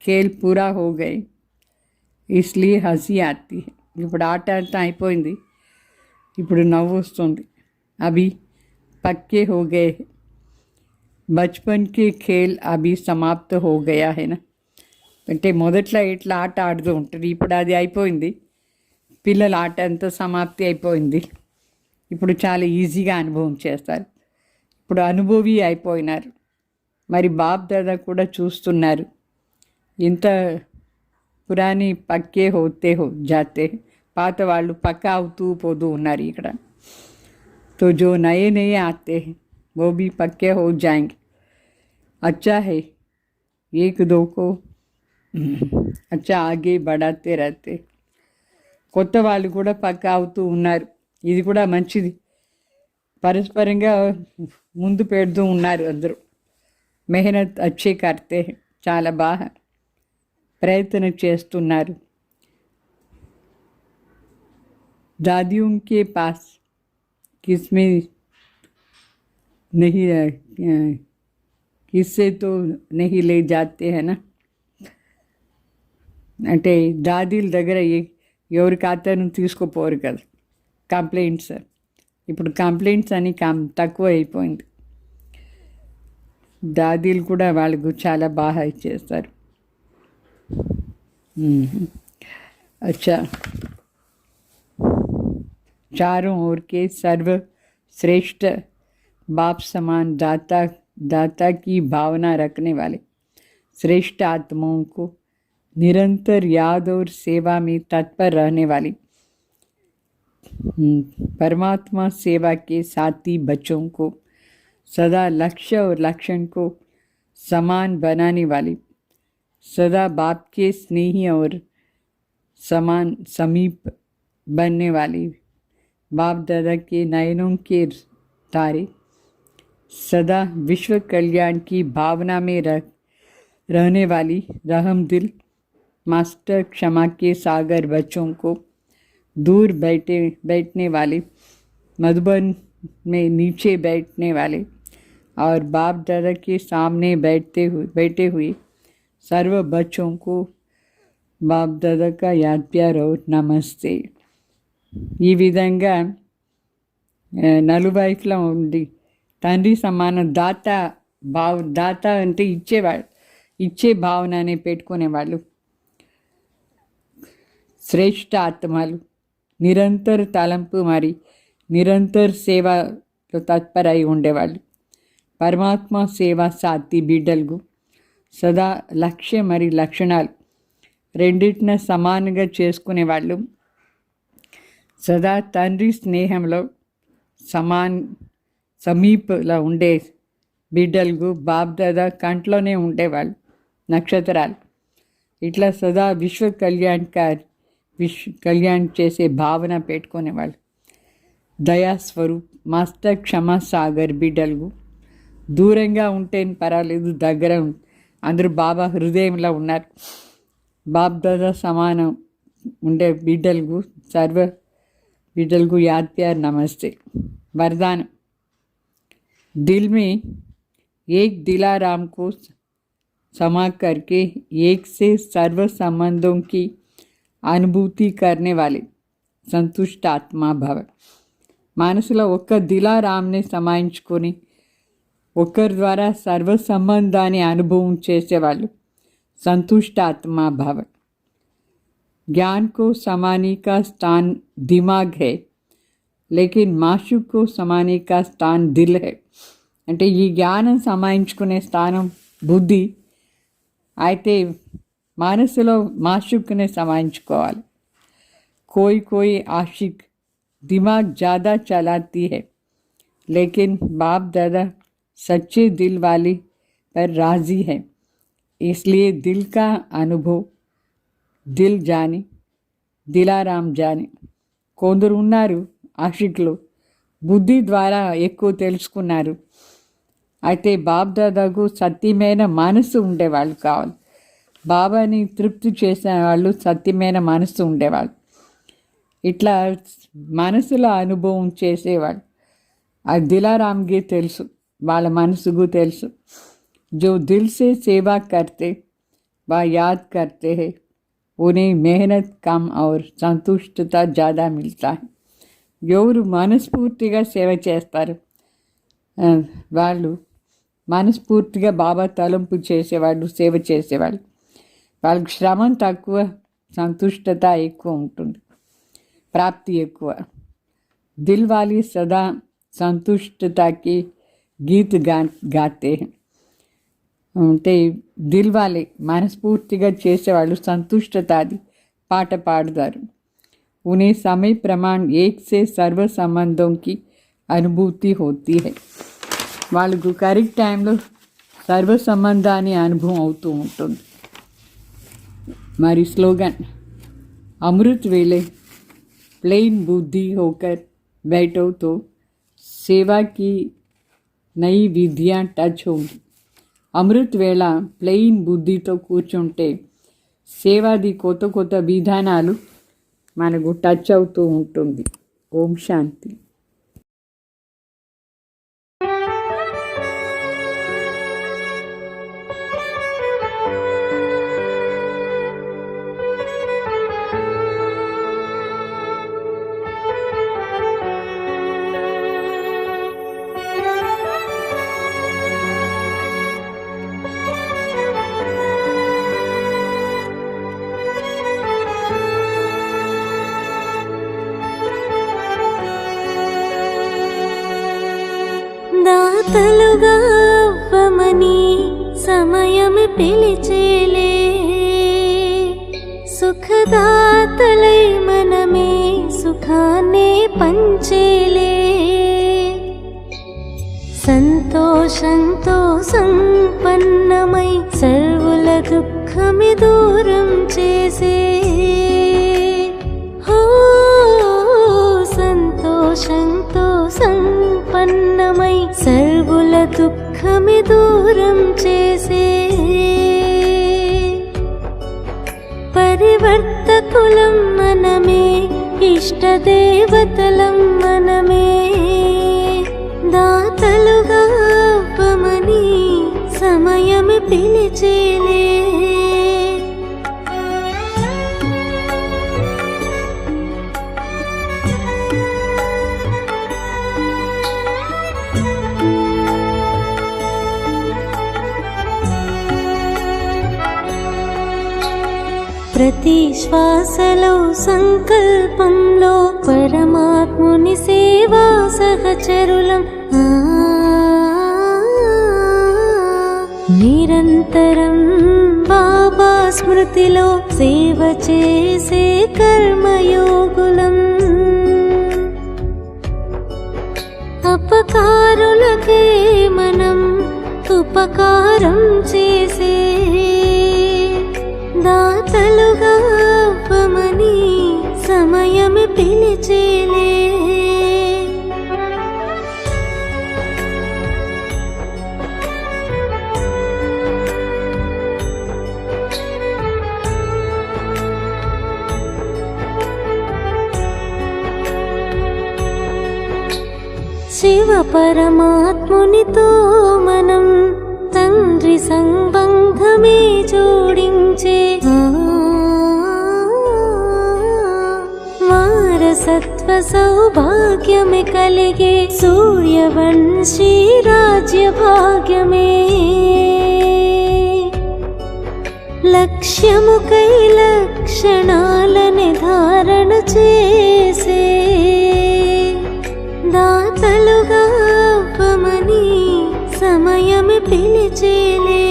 B: ఖేల్ పూరా హో గయే ఇస్లియే హసీ ఆతి హై. ఇప్పుడు ఆట అంతా అయిపోయింది, ఇప్పుడు నవ్వు వస్తుంది. అభి పక్కే హో గయే, బచ్పన్ కే ఖేల్ అభి సమాప్త హో గయా హై నా. అంటే మొదట్లో ఇట్లా ఆట ఆడుతూ ఉంటుంది, ఇప్పుడు అది అయిపోయింది. పిల్లల ఆట అంతా సమాప్తి అయిపోయింది, ఇప్పుడు చాలా ఈజీగా అనుభవం చేస్తారు. ఇప్పుడు అనుభవి అయిపోయినారు. మరి బాప్ దాదా కూడా చూస్తున్నారు. ఇంత పురాణి పక్కే హోతే హో జాతే, పాత వాళ్ళు పక్క అవుతూ పోతూ ఉన్నారు ఇక్కడ. తో జో నయే నయే ఆతే హై वो भी पक्के हो जाएंगे. अच्छा है एक दो को अच्छा आगे बढ़ाते रहते. కొత్త వాళ్ళు కూడా పక్క అవుతూ ఉన్నారు, ఇది కూడా మంచిది. పరస్పరంగా ముందు పెడుతూ ఉన్నారు అందరూ. మెహనత్ అచ్చే కర్తే, చాలా బాగా ప్రయత్నం చేస్తున్నారు. दादियों के पास किसमें नहीं किससे तो नहीं ले जाते हैं ना. అంటే దాదీల దగ్గర ఎవరి ఖాతాను తీసుకుపోరు కదా, కంప్లైంట్స్. ఇప్పుడు కంప్లైంట్స్ అని తక్కువ అయిపోయింది. దాదీలు కూడా వాళ్ళకు చాలా బాగా ఇచ్చేస్తారు. अच्छा, चारों ओर के सर्वश्रेष्ठ बाप समान दाता की भावना रखने वाले श्रेष्ठ आत्माओं को निरंतर याद और सेवा में तत्पर रहने वाली परमात्मा सेवा के साथी बच्चों को सदा लक्ष्य और लक्षण को समान बनाने वाली सदा बाप के स्नेही और समान समीप बनने वाली बाप दादा के नयनों के तारे सदा विश्व कल्याण की भावना में रहने वाली रहम दिल मास्टर क्षमा के सागर बच्चों को दूर बैठने वाले मधुबन में नीचे बैठने वाले और बाप दादा के सामने बैठे हुए सर्व बच्चों को बाप दादा का याद प्यार और नमस्ते. ఈ విధంగా నలువైపులా ఉండి తండ్రి సమాన దాత అంటే ఇచ్చేవాడు, ఇచ్చే భావనని పెట్టుకునేవాళ్ళు శ్రేష్ఠ ఆత్మలు. నిరంతర తలంపు మరి నిరంతర సేవలో తత్పరై ఉండేవాళ్ళు. పరమాత్మ సేవ సాతి బిడ్డలకు సదా లక్ష్య మరి లక్షణాలు రెండింటిని సమానంగా చేసుకునేవాళ్ళు. సదా తండ్రి స్నేహంలో సమీపంలో ఉండే బిడ్డలకు బాప్ దాదా కంట్లోనే ఉండేవాళ్ళు, నక్షత్రాలు. ఇట్లా సదా కళ్యాణ్ చేసే భావన పెట్టుకునేవాళ్ళు. దయాస్వరూప్ మాస్టర్ క్షమా సాగర్ బిడ్డలకు దూరంగా ఉంటే పర్వాలేదు, దగ్గర అందరూ బాబా హృదయంలో ఉన్నారు. బాప్ దాదా సమానం ఉండే బిడ్డలకు याद प्यार नमस्ते. वरदान, दिल में एक दिलाराम को समा करके एक से सर्व संबंधों की अनुभूति करने वाले संतुष्ट आत्मा भव. మనసులో ఒక్క దిలారాంని సమాయించుకొని ఒక్కరి ద్వారా సర్వ సంబంధాన్ని అనుభవం చేసేవాళ్ళు సంతుష్ట ఆత్మా భవ. ज्ञान को समाने का स्थान दिमाग है, लेकिन माशूक को समाने का स्थान दिल है. అంటే ఈ జ్ఞానం సమాయించుకునే స్థానం బుద్ధి అయితే మనసులో మాషుక్ని సమాయించుకోవాలి. कोई आशिक दिमाग ज़्यादा चलाती है, लेकिन बाप दादा सच्चे दिल वाली पर राज़ी है. इसलिए दिल का अनुभव दिल जाने దిలారాం జాని. కొందరు ఉన్నారు ఆషిక్లు బుద్ధి ద్వారా ఎక్కువ తెలుసుకున్నారు. అయితే బాబ్దాదాకు సత్యమైన మనసు ఉండేవాళ్ళు కావాలి. బాబాని తృప్తి చేసిన వాళ్ళు సత్యమైన మనసు ఉండేవాళ్ళు. ఇట్లా మనసులో అనుభవం చేసేవాళ్ళు. అది దిలారాంకి తెలుసు, వాళ్ళ మనసుకు తెలుసు. जो दिल से सेवा करते व याद करते हैं उन्हें मेहनत कम और संतुष्टता ज़्यादा मिलता है. ఎవరు మనస్ఫూర్తిగా సేవ చేస్తారు, వాళ్ళు మనస్ఫూర్తిగా బాబా తలంపు చేసేవాళ్ళు, సేవ చేసేవాళ్ళు, వాళ్ళకి శ్రమ తక్కువ, సంతుష్టత ఎక్కువ ఉంటుంది, ప్రాప్తి ఎక్కువ. దిల్ వాలీ సదా సంతుష్టతకి గీత్ గాతే. అంటే దిల్ వాలే మనస్ఫూర్తిగా చేసేవాళ్ళు సంతుష్టతాది పాట పాడతారు. उन्हें समय प्रमाण एक से सर्व संबंधों की अनुभूति होती है. వాళ్ళకు కరెక్ట్ టైంలో సర్వ సంబంధాన్ని అనుభవం అవుతూ ఉంటుంది. మరి స్లోగన్ अमृत वेले प्लेन बुद्धि होकर बैठो तो सेवा की नई विधियाँ टच होंगी. అమృత్ వేళ ప్లెయిన్ బుద్ధితో కూర్చుంటే సేవాది కొత్త కొత్త విధానాలు మనకు టచ్ అవుతూ ఉంటుంది. ఓం శాంతి.
A: దాతలుగా అవ్వమని సమయం పిలిచేలే, సుఖదాతలై మనమే సుఖాన్నే పంచేలే. సంతోషంతో సంపన్నమై సర్వుల దుఃఖమి దూరం చేసే. సంతోషంతో సంపన్నమై సర్వుల దుఃఖమి దూరం చేసే. పరివర్తకులం మనమే, ఇష్టదేవతలం మనమే. దాతలుగా అవ్వమని సమయం పిలిచేలే. ప్రతి శ్వాసలో సంకల్పంలో పరమాత్ముని సేవా సహచరులం. నిరంతరం బాబా స్మృతిలో సేవ చేసే కర్మయోగులం. అపకారులకే మనం ఉపకారం చేసే. దాతలుగా అవ్వమని సమయం పిలిచేలే. శివ పరమాత్మునితో మనం తండ్రి సంబంధమే జోడించే. వారసత్వ సౌభాగ్యమే కలిగే సూర్యవంశీ రాజ్య భాగ్యమే. లక్ష్యముకై లక్షణాలని ధారణ చేసే. దాతలుగా అవ్వమని సమయం పిలిచేలే.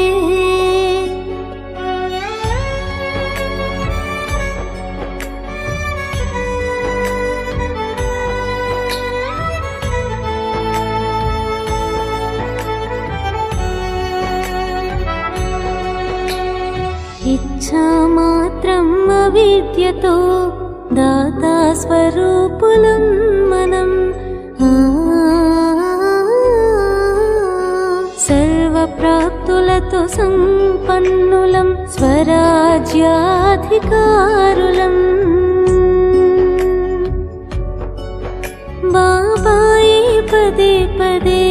A: విద్యతో దాతా స్వరూపులం మనం. సర్వప్రాప్తులతో సంపన్నులం, స్వరాజ్యాధికారులం. బాబాయే పదే పదే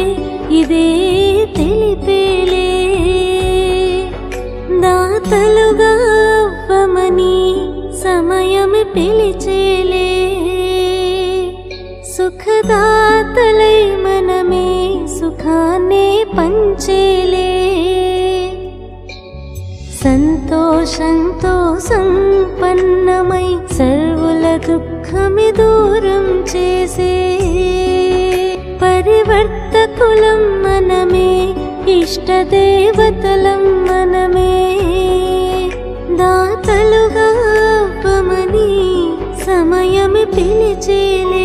A: ఇదే తెలిపేలే, దాతలుగా అవ్వమని సమయమే పిలిచేలే. సుఖదాతలై మనమే సుఖాన్నే పంచేలే. సంతోషంతో సంపన్నమై సర్వుల దుఃఖమి దూరం చేసే పరివర్తకులం మనమే, ఇష్టదేవతలం మనమే. దాతలుగా అవ్వమని సమయమి పిలిచేలే.